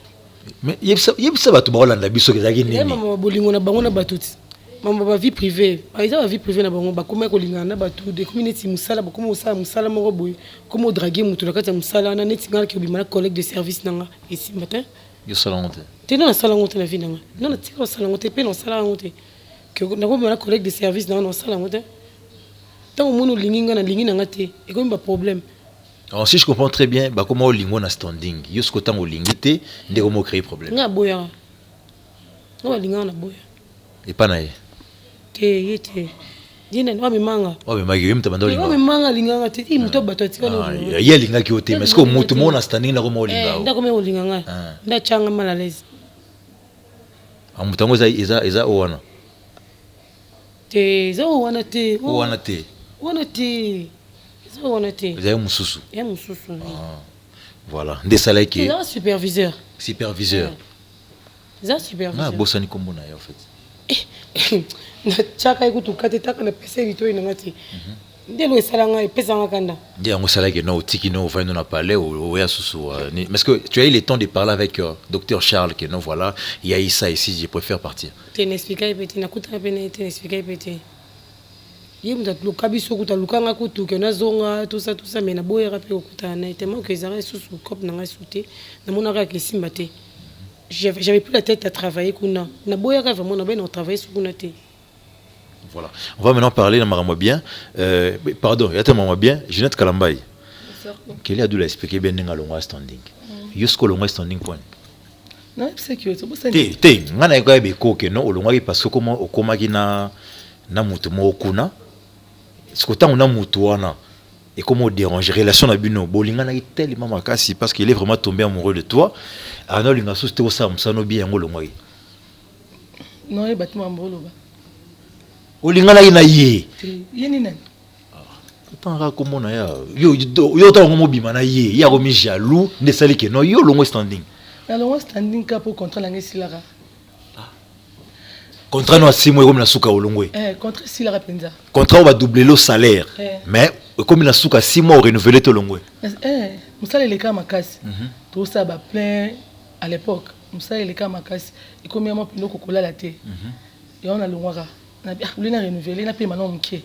mais yebisa batu ba Hollande biso kezaki nini mama bolingo na bango na batuti mama ba vie privée aiza ba vie privée na bango ba koma ko lingana na batu de community musala ba koma usala musala moko boy comme draguer mutu na kati ya musala na neti ngala ki obima collègue de service nanga ici matin yo sala honte te non sala ngote na vie nanga non ti ko sala ngote pe non sala ngote que na ko na collègue de service nanga non sala ngote tant mon lingi na lingi nanga te e ko ba problème. Alors si je comprends très bien ba comment lingo na standing yo ce temps lingi te ndeko mo créer problème nga boya nga linga na boya et pas nae te yete dina no mi manga oh mais magi mta bando linga mi manga linga te ti muto bato tika no ya linga ki ote mais ko mutu mo na standing na ko mo linga nda ko me linga nga nda changa mal à l'aise amutango eza owana te za owana te owana te wana te eza mususu ya mususu voilà nde sala ki eza superviseur za superviseur bossa ni kombo na yo en fait na chaka ikutu kate taka na pesa rito ina ngati ndelo esala nga pesa nga kanda ndi yango sala ki no tiki no va na parler ou ya susu parce que tu as eu le temps de parler avec docteur Charles que non voilà il y a ça ici je préfère partir te n'expliquer petit na kuta pene te n'expliquer petit yimda luka biso kuta lukanga kutu ke na zonga tout ça mais na boyera pe okuta na tellement que ezara susu cop na nga sauté na monaka ke simba te j'avais plus la tête à travailler kuna na boyera vraiment na ben on travailler sur kuna te. Voilà. On va maintenant parler de bien. Pardon, il y a tellement bien. Ginette Kalambaye. Quelle a dû l'expliquer bien dans le standing. Jusqu'au long standing point. Non, c'est que c'est ça. Té, on a eu des coques non au long parce que comment au coma qui na mutu mo kuna. Ce que tant on a mutu wana et comment déranger relation na bino. Bolinga na tellement makasi parce qu'il est vraiment tombé amoureux de toi. Ana linga souste au sam ça no bien ngo longo. Non, il bâtiment mbolo ba. Olingana ina ye yeni nani tanga komona ya yo ta ngomo bima na ye ya ko mi jaloux ne sali ke no yo longo standing na longo standing ka pour contrat la ngesilara contrat no asimo comme na suka olongwe contrat silara penza contrat va doubler le salaire mais comme na suka 6 mois renouveler to longwe musala le ka makasi tout ça ba plein à l'époque musala le ka makasi et comme moi pino kokola la te et on a le ngwaka na bien na renouveler na pe maintenant mkie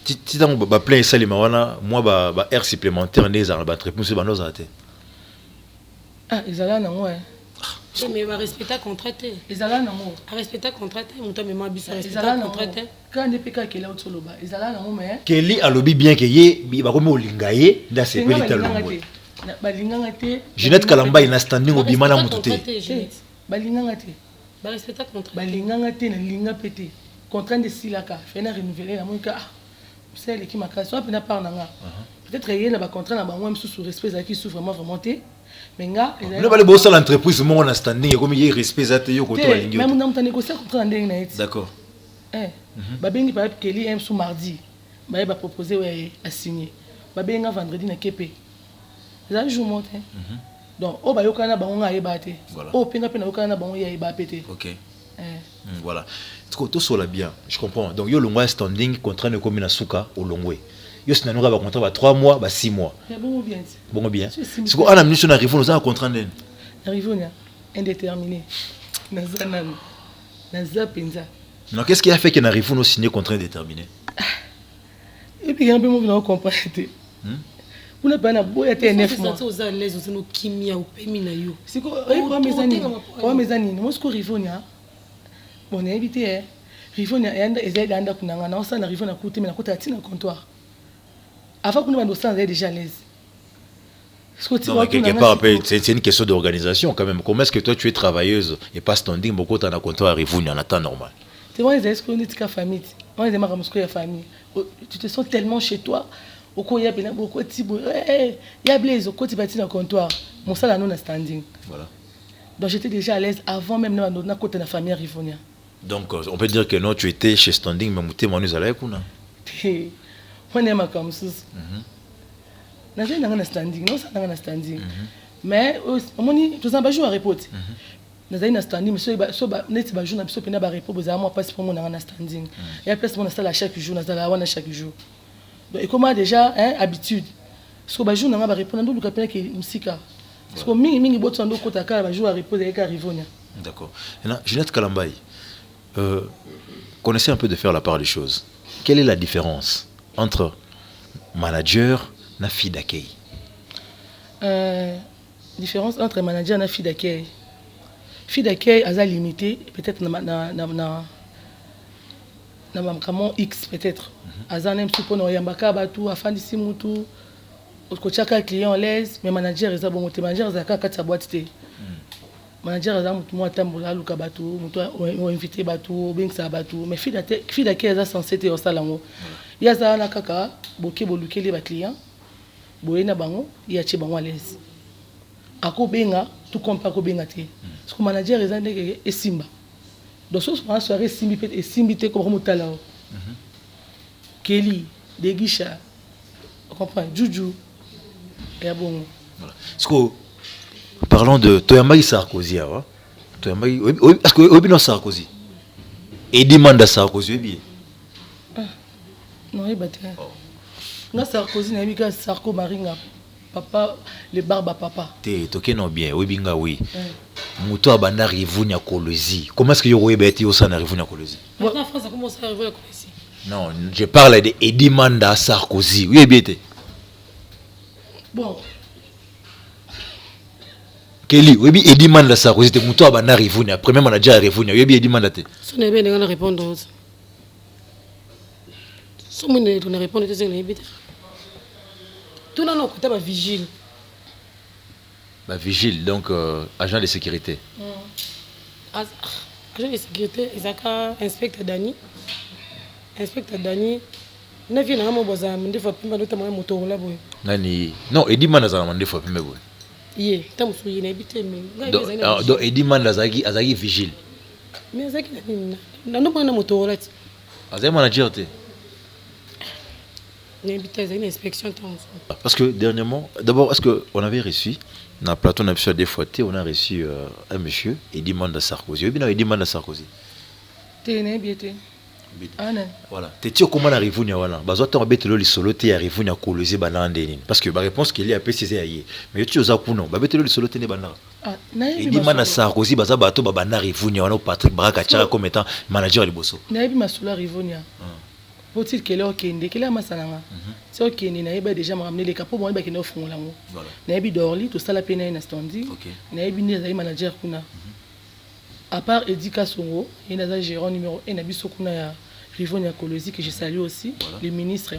ti dans ba plein ça les mawana moi ba air supplémentaire des ba réponse ba nos até ezala na moi mais va respecter contrat te ezala na moi respecter contrat te muto me mabisa respecter contrat te quand ne peka ke la otolo ba ezala na moi mais Kelly alobi bien que ye ba ko mo lingaye nda se pelita longo ba linganga te Ginette Kalambaye na standing obima na mutu te ba linganga te ba respecter contrat ba linganga te na linga pété contrat de silaka fait na renouveler na moi ka c'est l'équipe makasi soit pena par nanga peut-être yé na ba contrat na ba moi sous respect za qui souffre vraiment te mais nga ne balé bossa l'entreprise mon na standing comme yé respect za te yo ko to lingi même on a négocié contrat ndenge na eti d'accord ba bengi par exemple Kelly sous mardi ba proposer ouais à signer ba benga vendredi na kepe ça joue monter donc o ba yokana ba nga yeba te o penga pena yokana ba nga yeba pété OK voilà tout sur la bien je comprends donc yo longwa standing contrat ne comme na suka au longwe yo sina nga ba contrat ba 3 mois ba 6 mois bon bien c'est quoi ana mission arrive nous a contrat ndene arrive on indéterminé na penza non qu'est-ce qui a fait que n'arrive nous signer contrat indéterminé et puis un peu moi vous comprendre vous n'avez pas na boya te 9 mois aux à l'aise aux no kimia ou pemi na yo c'est quoi mes amis moi ce que rivonia bon éviter rivonia yanda ezali anda kunanga na osana rivonia kuté mais na kota tina comptoir avant que nous nous sens déjà à l'aise non, quelque part c'est une question d'organisation quand même comment est-ce que toi tu es travailleuse et pas standing beaucoup dans un comptoir rivonia en temps normal c'est vrai est-ce que on est ka famille on est marre musco ya famille tu te sens tellement chez toi au quoi il y a bien beaucoup de type il y a blaze au côté bâti dans le comptoir mon salle non standing voilà donc j'étais déjà à l'aise avant même na côté de la famille rivonia Donc on peut dire que non, tu étais chez Standing, mais tu es allé kuna. On est ma comme sous. Nazé n'a pas standing, non ça n'a pas standing. Mais au moins tout ça pas jouer à répondre. Nazé n'a standing, mais so net ba jour na biso pena ba répondre za moi passe pour mon na standing. Et après mon installe à chaque jour, nazala wana chaque jour. Donc et comment déjà habitude. So ba jour na ba répondre ndo luka pena ki musika. Parce que mingi boto ndo kota kala ba jour à répondre et ka rivonia. D'accord. Et là, Ginette Kalambaye, connaissez un peu de faire la part des choses. Quelle est la différence entre manager et fille d'accueil? Différence entre manager et fille d'accueil. Fille d'accueil, elle a limité, peut-être dans X, peut-être. Elle a même pour nous yambaka batu, afin d'ici mutu, au chaka client l'aise, mais manager, elle a bon manager, elle a qu'à sa boîte. Manager a mutu moi tambola luka batu mutu o invité batu bengsa batu mais fille d'accueil eza censé te osala ngo ya za na kaka boke bolukeli ba client boyena bango ya che bango à l'aise ako benga tout comme pas ko benga te parce que manager eza ndeke esimba donc so soirée soirée simbi peut esimbi te comme mutala Kelly Degisha on comprend Juju et bon voilà. Parlons de Toyambai Sarkozy. Est-ce que Obi non Sarkozy? Et demande à Sarkozy Obi. Non, il battait. Non Sarkozy n'a pas Sarko Maringa. Papa le barbe papa. Te toke non bien. Obi nga oui. Muto abanda rivunya kolozi. Comment est-ce que yo beti au sana rivunya kolozi? Maintenant en France ça commence à rivunya kolozi. Non, je parle de Edimanda Sarkozy. Oui bien. Bon. Kelly, oui, il demande la Sarkozy, tu es un rivunia, premier manager à rivunia, oui, il demande la tête. Si on est bien, on va répondre. Si on est répondre, tu es bien. Tout le monde est vigile. Vigile, donc agent de sécurité. Agent de sécurité, il y a inspecteur Dani. Inspecteur Dani, il y a un peu de fois, il y a un moto là. Non, il demande à un fois, il Yé, tant que tu es habité, mais donc il demande à Zagi vigile. Mais Zagi n'a pas de moto là. Azagi manager te. Une inspection. Parce que dernièrement, d'abord, est-ce qu'on avait reçu, dans le plateau, on a reçu des fois, on a reçu un monsieur, il demande à Sarkozy. Il demande à Sarkozy. Tu es bien. Voilà. Tu es comment arriver à voilà. Bazo tu embête le solo tu arrives à coloser banane parce que la réponse qu'il y a PCC ailleurs. Mais tu as kuno, ba bête le solo te ne banana. Il dit mana Sarkozy baza bato ba bana arrive wana Patrick Baraka Tchara comme étant manager de Bosso. Na yebi masula rivonia. Faut-il que là okende, que là masananga. C'est okende na yeba déjà ramener les capos bon ba kende ofungola ngo. Na yebi dorli tout ça la peine na standi. Na yebi ni za manager kuna. À part Edika Songo, il y a un gérant numéro 1 Nabiso kuna ya Rivonia Kolosi que je salue aussi, le ministre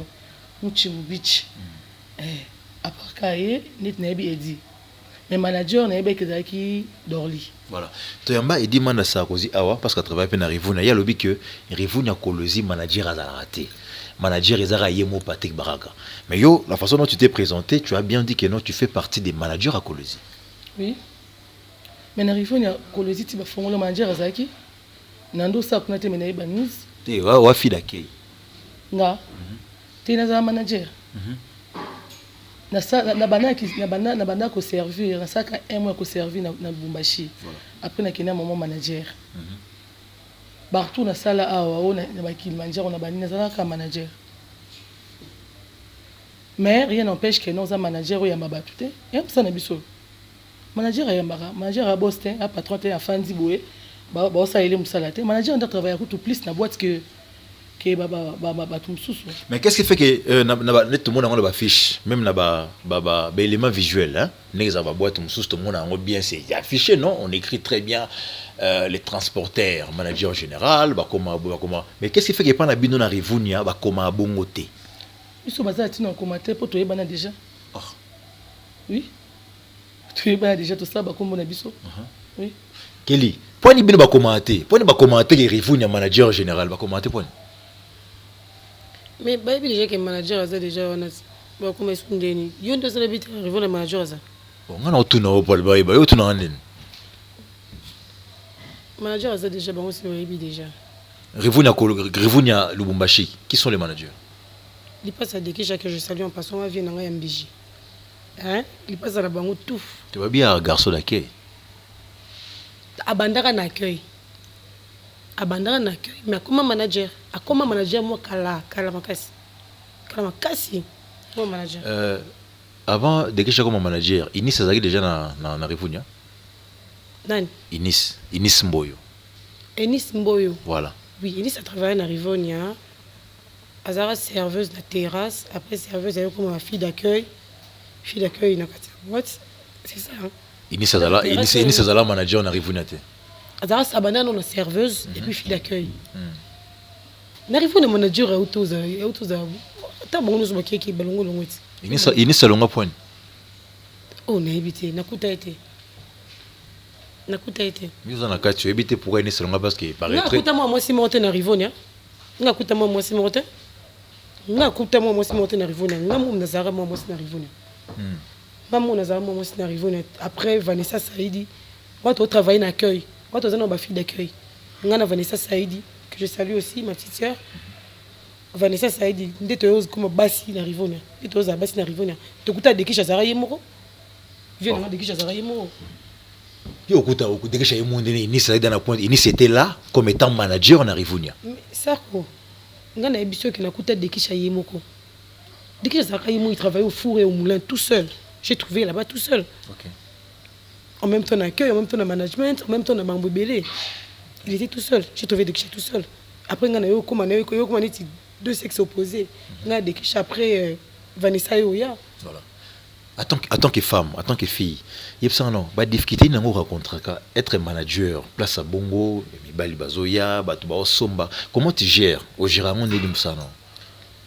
Mouchimoubic. À part Kaye, net Nabi Edi. Mais manager Nabi Kezaki Dorli. Voilà. Toyamba Edi manda Sarkozy awa parce qu'à travers peine Rivonia, il y a lobby que Rivonia Kolosi manager a raté. Manager Ezara Yemo Patrick Baraka. Mais yo, la façon dont tu t'es présenté, tu as bien dit que non, tu fais partie des managers à Kolosi. Oui. Mais n'arrive pas à Kolosi, tu vas faire le manager Azaki. Nando sa kuna te menaye bamise. Tu wa fille d'accueil. Nga. Tu es un manager. Na bana ko servir, na saka un mois ko servir na Bumbashi. Après na kena maman manager. Partout na sala awa na ba Kilimanjaro on a bani na sala ka manager. Mais rien n'empêche que nous un manager ya mabatu te. Ya ça na biso. Manager ya mbara, manager ya boss te, a patron te ya fandi boé. Ba ça il est musala te. Manager on doit travailler tout plus na boîte que tout sous. Mais qu'est-ce qui fait que tout le monde a une fiche, même na élément visuel hein. N'est pas boîte sous tout le monde a bien c'est affiché non, on écrit très bien les transporteurs, manager général, comment. Mais qu'est-ce qui fait que pas na bino na rivunia ba comment bongoté. Ils sont basés à commentaire pour toi bana déjà. Oui. Tu es bana déjà tout ça ba comme on a biso. Oui. Kelly, point ni bino ba commenter les rivunia manager général ba commenter point. Mais bah déjà que manager a déjà on a comme est-ce qu'on dit il y a une deuxième habitude arriver le manager ça. On a tout na au Paul Baïba, yo tout na andine. Manager a déjà bon c'est déjà. Rivunia Lubumbashi, qui sont les managers? Il passe à Dekisha que je salue en passant à Vienna et MBJ. Hein? Il passe à la banque tout. Tu vas bien un garçon d'accueil. Abandara n'accueil. Abandara n'accueil. Mais comment manager? À comment manager moi Kala Makasi? Moi manager. Avant Dekisha comme manager, Inis Azagi déjà na Rivunia. Nani? Inis Mboyo. Enis Mboyo. Voilà. Oui, Enis a travaillé na Rivonia. Azara serveuse de la terrasse. Après serveuse, elle est comme ma fille d'accueil. Fille d'accueil, il n'a pas de boîte. C'est ça. Hein? Inis Azala manager na Rivunia. Azara Sabana, non, serveuse et puis fille d'accueil. N'arrive pas manager à autoza. Tant bon, nous sommes qui est ballon long. Inis Salonga point. Oh, n'a évité, n'a coûté été. Nous en avons évité pourquoi Inis Salonga parce que paraît très. N'a moi si monter na Rivonia. N'a coûté moi si monter. N'a coûté moi si monter na Rivonia. N'a mon Nazara moi si na Rivonia. Maman Nazara moi si na Rivonia. Après Vanessa Saïdi, moi tu travailles en accueil. Moi tu as une fille d'accueil. N'a Vanessa Saïdi que je salue aussi ma petite sœur. Vanessa Saïdi, ndé te ose comme Bassi na Rivonia. Ndé te ose Bassi na Rivonia. Tu écoutes Dekisha Zara Yemoro. Viens de Dekisha Zara Yemoro. Yo écoute Dekisha Yemoro ni Saïdi dans la pointe. Ni c'était là comme étant manager en Rivonia. Mais ça quoi. Ngana ebiso qui na écoute Dekisha Yemoro. Dekisha Zara Yemoro il travaillait au four et au moulin tout seul. J'ai trouvé là-bas tout seul. OK. En même temps d'accueil, en même temps de management, en même temps de Mambobélé. Il était tout seul. J'ai trouvé Dekisha tout seul. Après ngana yo comme deux sexes opposés. Ngana Dekisha après Vanessa et Oya. Voilà. En tant que femme, en tant que fille, il y a pas de difficulté dans rencontrer être manager, place à Bongo, Mibali Bazoya, Batuba Somba. Comment tu gères au gérant de l'Imsano?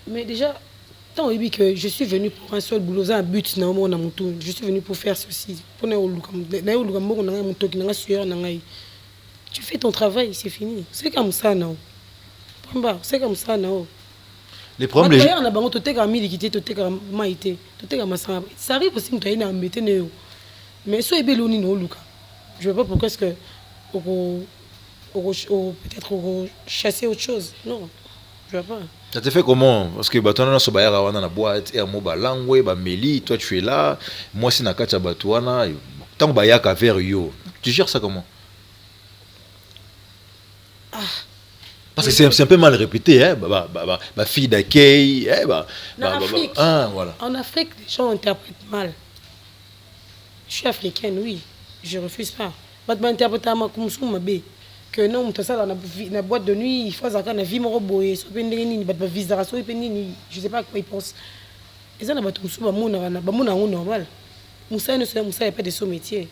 Mais déjà, tant que je suis venu pour un seul boulot, un but, je suis venu pour faire ceci. Tu fais ton travail, c'est fini. C'est comme ça, non? C'est comme ça, non? Les problèmes. Ça arrive aussi que tu as embêté. Mais si tu es je ne vois pas pourquoi est-ce que peut-être chasser autre chose. Non, je ne vois pas. Ça te fait comment? Parce que Batouana sur Bayara dans la boîte, et à Moba Langwe, Bameli, toi tu es là, moi c'est Nakacha Batouana, tant que Bayaka vers yo. Tu gères ça comment? Parce que c'est un peu mal répété, hein? Ma fille d'accueil, voilà. En Afrique, les gens interprètent mal. Je suis africaine, oui, je ne refuse pas. Je vais interpréter que non, tu ça dans la boîte de nuit, il faut que la vie me reboie, je ne sais pas quoi ils pensent. Et ça, c'est normal. Moussa ne sait pas de son métier.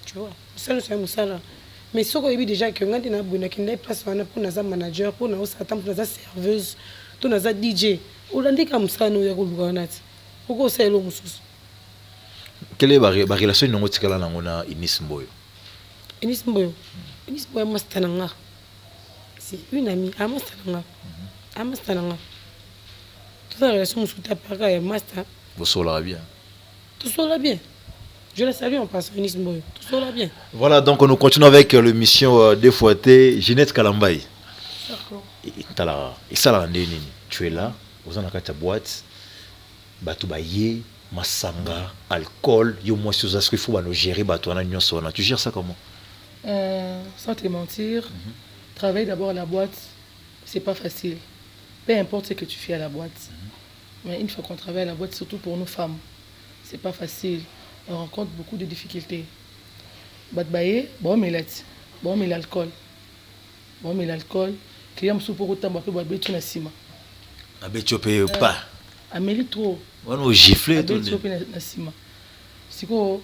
Tu vois, Moussa ne sait pas là. Mais ce qu'on a déjà que quand on a une place pour un manager, pour une serveuse, pour un DJ, on a dit comme ça nous pourquoi c'est l'homme sous. Quelle est la relation de notre canal na Inis Mboyo? Inis Mboyo mastananga. C'est une amie à mastananga. À mastananga. Toute la relation sous ta parole est master. Vous saurez bien. Tout ça bien. Je la salue en passant, Inis Mboyo. Tout ça là bien. Voilà, donc nous continuons avec l'émission Deux fois T, Ginette Kalambay. D'accord. Et ça là, tu es là, vous en avez ta boîte, Batoubaye, Masanga, alcool, yo moi sur ça, il faut gérer Batouana Nyonsona. Tu gères ça comment? Sans te mentir, travailler d'abord à la boîte, c'est pas facile. Peu importe ce que tu fais à la boîte. Mais une fois qu'on travaille à la boîte, surtout pour nous femmes, c'est pas facile. On rencontre beaucoup de difficultés. Batbaye, bon mais l'alcool. Bon mais l'alcool, client me soupe autant bah peut tu na sima. Abe tu payes pas. Amélie trop. On nous gifler tout le monde. Abe tu na sima. Siko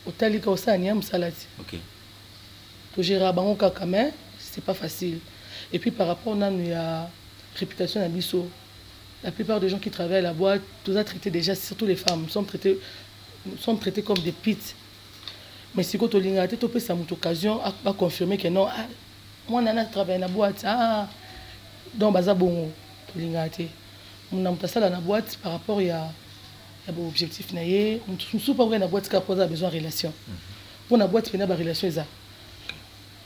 otalika osani am salati. OK. Pour gérer bango kakame, c'est pas facile. Et puis par rapport à la réputation à Bisso, la plupart des gens qui travaillent à la boîte, tous a traité déjà, surtout les femmes, sont traités comme des pits. Mais si tu as cette occasion à confirmer que non, moi je travaille dans la boîte, donc je bon dans la boîte par rapport à l'objectif. Je ne suis pas dans la boîte qui a besoin de relation. Pour la boîte, il y a des relations.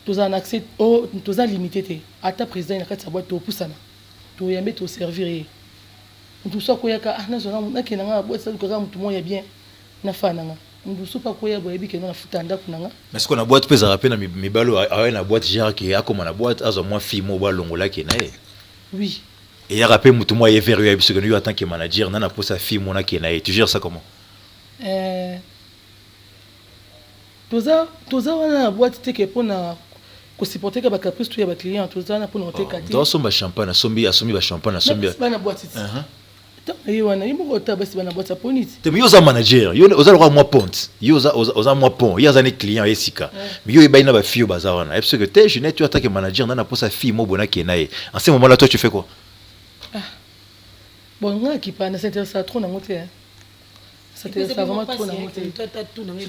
tous un accès au tous un limité à ta président na kati boîte to pusana to yambe to servir tout ça ko yaka na zona na kenanga boîte ça ko mutu moya bien na fananga ndu supa ko ya boyebi ke na futanda kunanga mais ce qu'on a boîte pesa rapena mi balo a na boîte genre qui a comme na boîte azo moi fille mo ba longola ke na e oui et ya rappel mutu moya vers yo parce que nous en tant que manager na pour sa fille mona ke na e tu gères ça comment toza wana boîte te ke pona ko supporter ka ba caprice tu ya ba client toza na pona te kati to somba champagne asombi ba champagne asombi bana boîte tant y wana yimo ko ta basi bana boîte ponite te yo za manager yo oza le moi ponte yo oza moi pont yo za ne client esika mais yo ibaina ba fille baza wana parce que te jeune tu attaque manager na pour sa fille mo bona ke na e en ce moment là toi tu fais quoi bon nga qui pas na s'intéresse trop na moté ça t'intéresse vraiment trop na moté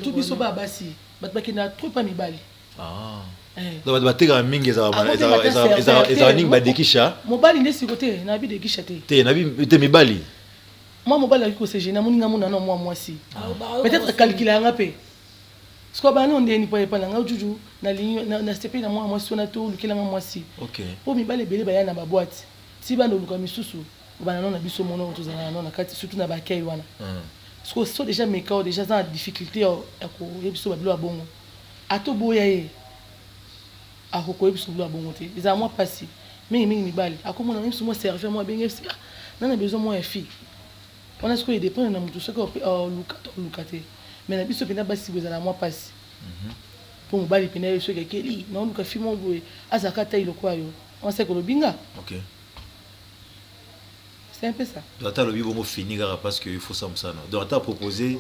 tout biso ba basi bat bakina trop pas mibali donc ba tega mingi za ning ba dekisha mobali ndesi côté na bi dekisha te na bi te mibali moi mobali ko se gêner moninga mona non moi si peut-être calculer nga pe parce que ba non ndeni pa na nga juju na ligne na stepe na moi sona to lukela nga moi si OK po mibali bele ba ya na ba boîte si ba no luka misusu ba na biso mono to za na kati surtout na ba kay wana parce que so déjà mes cas déjà en difficulté à ko yebiso ba bilo abongo ato boya ye akoko yebiso bilo abongo te ils a moi passé mingi mibali akomona même si moi servir moi bien si nana besoin moi fille on a ce que dépend na mutu ce que luka te mais na biso pena basi besoin na moi passé pour mobali pena yeso ke keli na luka fille mo boye azaka ta iloko yo on sait que le binga OK c'est un peu ça donc t'as le bibo mo finira parce que il faut ça ça non donc t'as proposé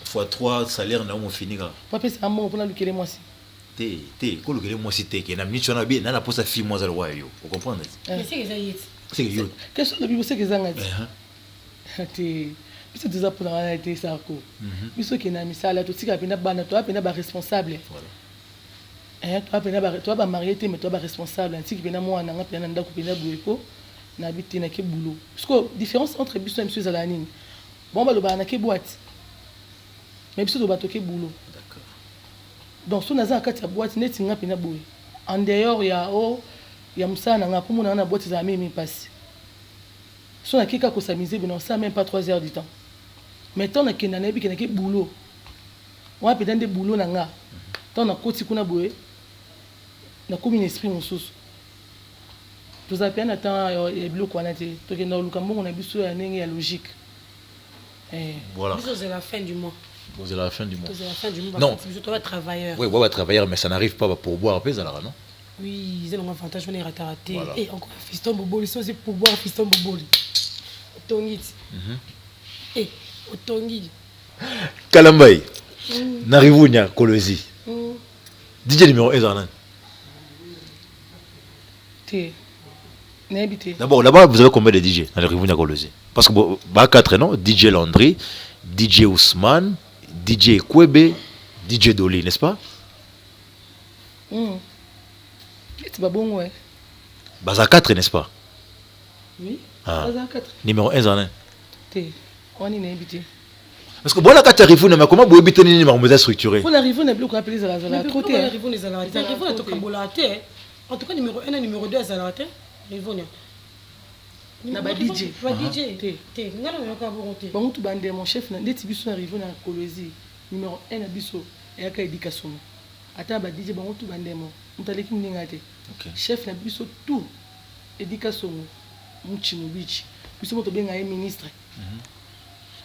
x3 salaire na mo finira papa c'est un mot pour la lukele moi si te ko lukele moi si te ke na minute na bien na pour sa fille moi za wa yo vous comprenez mais c'est que ça y est c'est que yo qu'est-ce que le bibo c'est que ça ngati te biso déjà pour na été ça ko biso ke na misala to tika pena bana to pena ba responsable voilà toi ba marié te mais toi ba responsable antiki pena moi na pena ndako pena bueko na habité na ke boulot parce que différence entre biso et monsieur Zalanine bon ba lo ba na ke boîte mais biso to ba to ke boulot d'accord donc so naza kati ya boîte neti nga pena boye en dehors ya musana nga pour na boîte za mimi passe so na kika ko s'amuser bien ça même pas 3 heures du temps mais tant na kena na bi kena ke boulot wa peut dans boulot na nga tant na koti kuna boye na comme esprit mosusu tous appels attend et bloc on a été to ke na lukambo on a biso ya ndenge ya logique voilà c'est la fin du mois c'est la fin du mois c'est la fin du mois non je dois être travailleur oui ouais travailleur mais ça n'arrive pas pour boire après ça là non oui ils ont un avantage on est raté et encore fiston boboli ça c'est pour boire fiston boboli otongi et otongi Kalambay Narivunya Kolosi DJ numéro 1 Zarnan T n'habité d'abord là-bas vous avez combien de DJ dans Narivunya Kolosi parce que bah 4 non DJ Landry DJ Ousmane DJ Kwebe DJ Dolly n'est-ce pas c'est pas bon ouais Baza 4 n'est-ce pas oui Baza 4 numéro 1 Zarnan T on est n'habité parce que bon là quand tu arrives mais comment vous habitez ni mademoiselle structuré on arrive on a bloqué appeler ça la trop on arrive on est à en tout cas numéro 1 et numéro 2 à la Rivonia na ba DJ ba DJ te ngana me ka bonté bon tout bande mon chef na ndeti biso arrivé na Kolosi numéro 1 na biso et aka éducation ata ba DJ bon tout bande mo mutaleki mninga te chef na biso tout éducation muchimo bichi biso moto benga ministre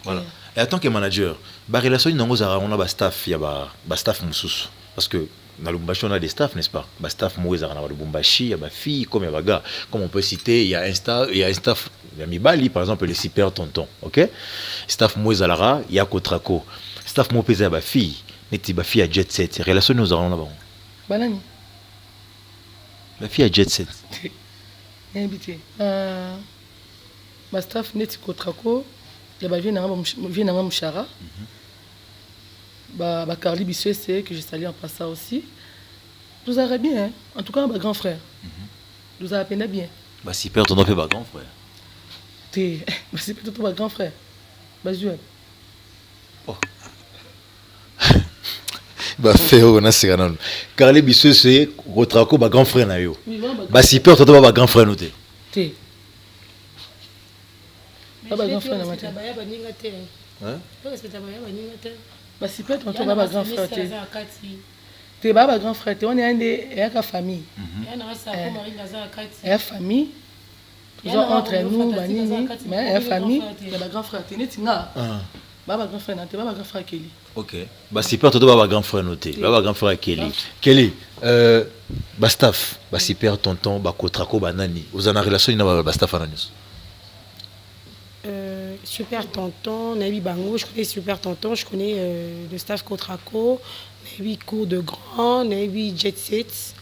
voilà et en tant que manager ba relation nango za on a ba staff ya ba staff mususu parce que dans le Lubumbashi on a des staffs n'est-ce pas ba staff moeza na Lubumbashi ya ba fille comme ya baga comme on peut citer il y a un staff ya Mibali par exemple les super tonton OK staff moeza lara ya Kotrako staff mo pesa ba fille neti ba fille à jet set relation nous avons là-bas banani ba fille à jet set invité ba staff neti Kotrako ya ba vient na mshara ba Carly Bissé c'est que je salue en passant aussi nous aurait bien hein? En tout cas ba grand frère nous a peine bien ba super tonton fait ba grand frère té ba super tonton ba grand frère ba Zuel oh Bah faire on a c'est canon. Car les bisous c'est Kotrako ba grand frère na yo. Oui, voilà, Bah si peur toi ba grand frère noté. Té. Baba grand frère na matin. Hein? Bah si peut tonton baba grand frère té. Té baba grand frère té on est un des la famille. La famille. Toujours entre nous banini mais la famille, baba grand frère té netinga. Baba grand frère na té baba grand frère Kelly. OK. Bah si peur toi ba grand frère noté. Baba grand frère Kelly. Kelly ba staff, ba si peur tonton ba Kotrako ba nani. Vous en a relation na ba staff ananius. Super Tonton, Nabi Bango, je connais Super Tonton, je connais le staff Kotrako, Nabi Cours de Grand, Nabi Jet Set,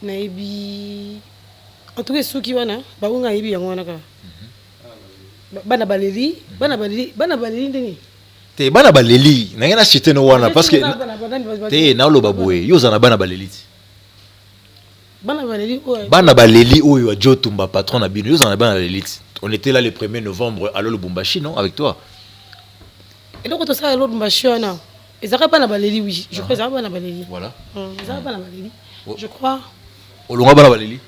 Nabi. En tout cas, ceux qui vont là, Baounga Nabi Yangonaka. Bana Baleri, Ndeni. Te bana baleli, na ngena chité no wana parce que te na lo baboué, yo zana bana baleli. Bana Baleri, ouais. Bana baleli oyo a Jotumba patron na bino, yo zana bana baleli. On était là le 1er novembre à Lubumbashi, non? Avec toi. Et donc, quand on s'est à Lubumbashi, non? Ils n'arrivent pas à Baléli, oui. Je crois qu'ils n'arrivent pas à Baléli. Voilà. Ils n'arrivent pas à Baléli. Je crois. Olonga bana baleli.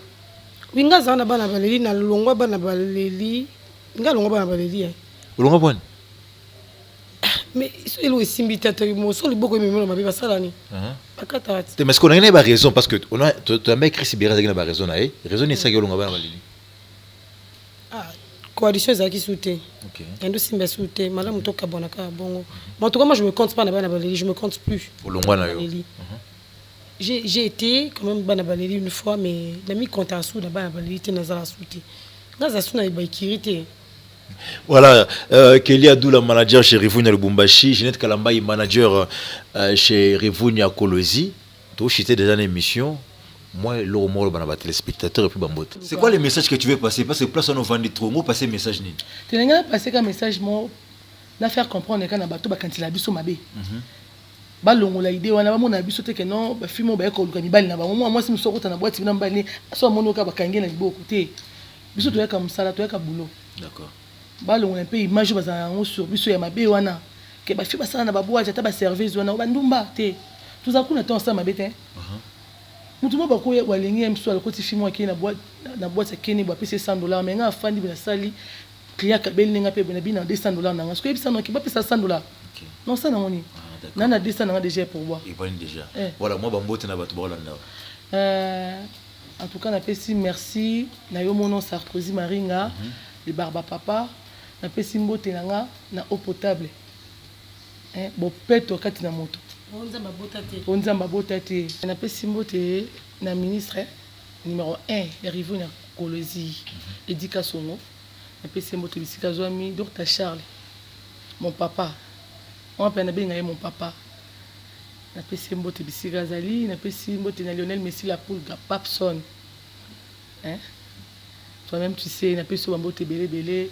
Oui, ils n'arrivent pas à Baléli. Ils n'arrivent pas à Baléli. Ils n'arrivent pas à Baléli. Olonga bana. Mais ils sont là aussi, ils sont beaucoup de gens qui sont là. Mais est-ce qu'on a une raison? Parce que tu as mis Chris Bira, tu as une raison. Raison est ça que Olonga bana baleli. Coalition Zaki Souté. Ok. Et nous sommes souté. Madame Moutoka Bonaka Bongo. En tout cas, moi je me compte pas dans Banabaléli, je me compte plus. J'ai été quand même Banabaléli une fois, mais l'ami compte à sous dans Banabaléli, tu n'as pas souté. Dans Asou n'a pas écrit. Voilà, Kelly Adoula, manager chez Rivounia Lubumbashi, Jeanette Kalamba, manager chez Rivounia Kolosi. Tu j'étais déjà en émission. Moi, le mot de téléspectateur et puis Bambote. C'est quoi le message que tu veux passer? Parce que place on vend trop, moi passer message ni. Tu n'as pas passé un message moi, na faire comprendre que na bateau ba quand il a biso mabe. Ba longo la idée wana ba mon abiso te que non, ba fimo ba ko lukani bali na ba moi si musoko ta na boîte na mbali, so monoka ba kange na libo côté. Biso to ya comme ça là, to ya ka boulot. D'accord. Ba longo un peu image ba za ngo sur biso ya mabe wana. Que ba fi ba sana na ba boîte ta ba service wana ba ndumba te. Tout ça kuna ton ça mabe te. Mutu mo bako walengi mso alokoti fimo akini na boîte akini bo pesa $100 mais nga afandi bila sali client kabeli nga pe bona bina $200 na nga. Parce que ebisa no ki ba pesa $100. Non ça na moni. Nana $200 na déjà pour boire. Il va déjà. Voilà, moi Bambote na bato bolanda. En tout cas na pesi merci na yo mono Sarkozy Maringa, le barba papa, na pesi mbote nga na eau potable. Bo peto kati na moto. On Nzamba Botate. On appelle Simbote, le ministre numéro 1 de Rivounia Kolosi, Edika Sono. On appelle Simbote Bissika Zoami, Dr Charles, mon papa. On appelle mon papa. On appelle Simbote Bissika Zali, on appelle Simbote Lionel Messi la poule Papson. Toi-même, tu sais, on appelle Simbote Belé Belé.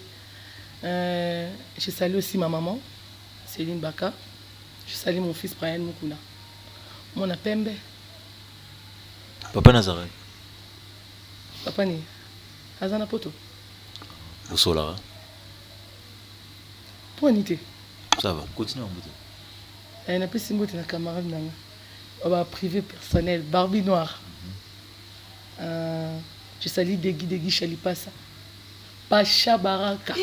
Je salue aussi ma maman, Céline Baka. Je salue mon fils Brian Mukuna. Mon Pembe. Papa Nazareth. Papa ni. Azana poto. Au solar. Pour nité. Ça va, continue en bouteille. Elle n'a pas si mbote na camarade nanga. On va privé personnel, Barbie noire. Je salue Degui Chalipassa. Pacha Baraka.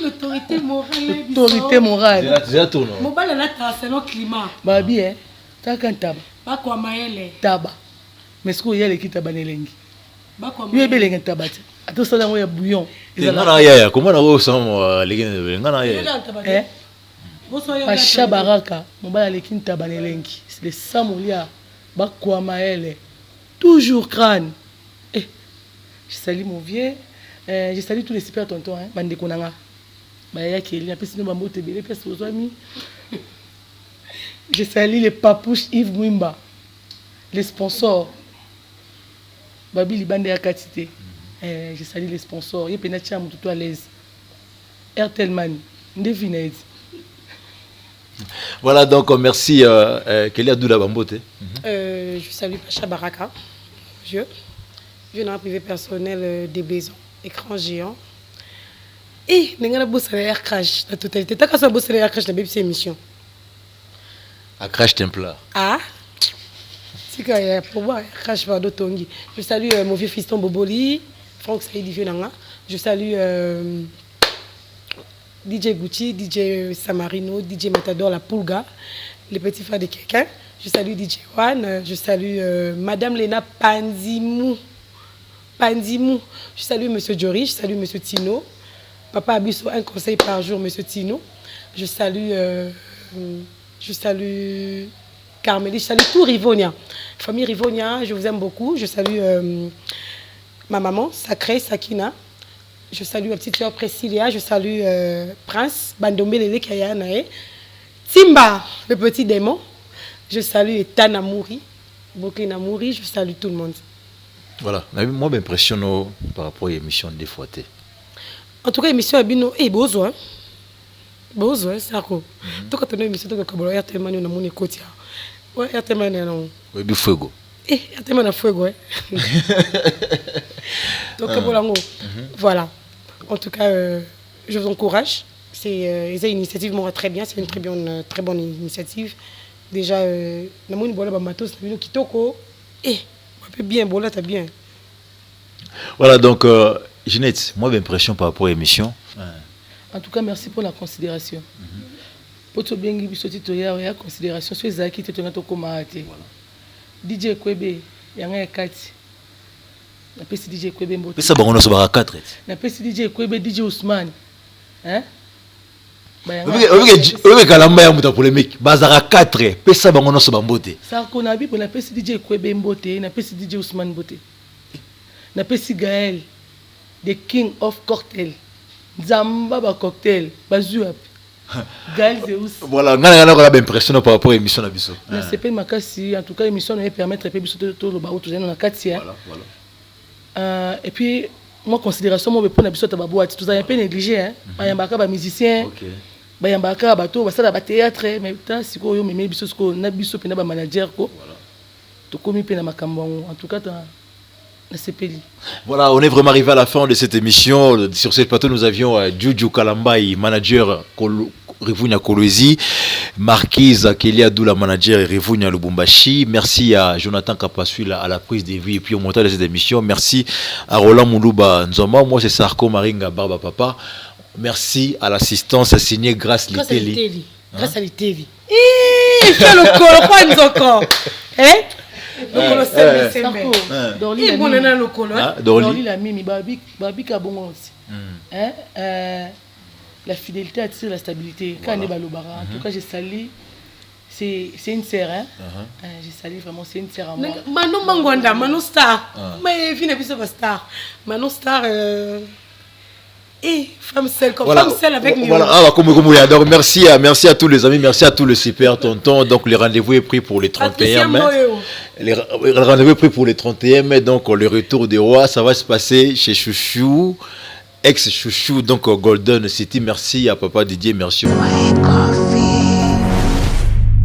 L'autorité morale. L'autorité morale. Déjà tourne. Mon bal là c'est le climat. Babi t'as quand taba. Pas quoi maëlle. Taba. Mais ce qu'il y a l'équipe taba nelengi. Pas quoi. Lui est belé taba. Attends ça dans bouillon. Comment on a ça les gars Pacha Baraka. Mon bal l'équipe taba nelengi. C'est le samolia. Ba quoi maëlle. Toujours crâne. Je salue mon vieux. Je salue tous les super tontons, bande konanga. Baya Kelly, après sinon bambo te belé pièce aux amis. Je salue les papouches Yves Mwimba, les sponsors. Babi libande ya katité. Je salue les sponsors. Yé penatia mututo à l'aise. Airtelman, ndevinez. Voilà donc merci Kelly Adoula Bambote. Je salue Pacha Baraka. Je n'ai privé personnel des Blaisons. Écran géant. Et nous avons bossé à l'air crash, la totalité. Tu as bossé à l'air crash dans cette émission. À Crash Templar. Ah, c'est que pour moi, Crash Vardo Tongi. Je salue mon vieux fiston Boboli, Franck Saïdi Vieux-Nanga. Je salue DJ Gucci, DJ Samarino, DJ Matador, la Pulga, les petits frères de quelqu'un. Je salue DJ Juan, je salue Madame Lena Panzimou. Je salue Monsieur Jory, je salue Monsieur Tino. Papa Abisso, un conseil par jour, Monsieur Tino. Je salue Carmélie, je salue tout Rivonia. Famille Rivonia, je vous aime beaucoup. Je salue ma maman, Sacré, Sakina. Je salue ma petite soeur Priscilla. Je salue Prince, Bandombe Lele Kayanae. Simba, le petit démon. Je salue Tana Mouri, Bokina Mouri. Je salue tout le monde. Voilà, moi m'impressionne par rapport à l'émission des fois. En tout cas, l'émission est bien. Eh, besoin. Besoin, c'est ça. Tout quand on a une émission, on a tellement de monde écoute. Ouais, il y a tellement de monde. Oui, du fuego. Eh, il y a tellement de fuego, ouais. Donc, voilà. En tout cas, je vous encourage. C'est une initiative très bien. C'est une très bonne initiative. Déjà, la monde bola matos, na kitoko. Eh, bien, bola, t'as bien. Voilà, donc, Ginette, moi, j'ai l'impression par rapport à l'émission. En tout cas, merci pour la considération. Pour tout bien, il y a une considération sur les acquis que tu as commenté. DJ Kwebe, il y a un 4. La PC DJ Kwebe Mbote. Mais ça, on a sauvé 4. La PC DJ Kwebe, DJ Ousmane. Hein? Oui, Kalamba ya muta polémique. Bazara 4. Pesa bango no so bambote. Ça qu'on a vu pour la PC DJ Kwebe Mbote, na PC DJ Ousmane Mbote. Na PC Gaël, the King of Cocktail. Zamba ba cocktail, bazouap. Gaël Zeus. Voilà, on a l'impression par rapport à l'émission Nabiso. Mais c'est pas makasi, en tout cas l'émission nous permettre de biso tout le baou tout na 4. Voilà. Et puis moi considération moi pour Nabiso tababoati, tout ça un peu négligé hein. Bayambaka ba musicien. OK. Bayambaka bato ba sala ba théâtre mais tant siko yo meme biso siko na biso pena ba manager ko. Voilà. To komi pena makambo en tout cas voilà, on est vraiment arrivé à la fin de cette émission. Sur ce plateau, nous avions Juju Kalambai, manager Rivunia Kolwezi, Marquise Kelia Doula, manager Rivunia Lubumbashi. Merci à Jonathan Kapasui à la prise des vues et puis au montage de cette émission. Merci à Roland Moulouba Nzoma. Moi, c'est Sarko Maringa Barba Papa. Merci à l'assistance signée Grâce Liteli. Grâce à Liteli. Il fait le col, quoi, nous encore. Hein? La fidélité attire la stabilité. Quand on est balobara, en tout cas, j'ai sali. C'est une sœur, hein. J'ai sali vraiment, c'est une sœur à moi. Manon Mangwanda, Manon Star. Mais il n'est pas Star. Manon Star. Et femme seule, comme voilà, femme seule avec nous. Voilà, donc merci à tous les amis, merci à tous les super tontons. Donc le rendez-vous est pris pour les 31 mai. Le rendez-vous est pris pour les 31 mai. Donc le retour des rois, ça va se passer chez Chouchou, ex-Chouchou, donc Golden City. Merci à Papa Didier, merci.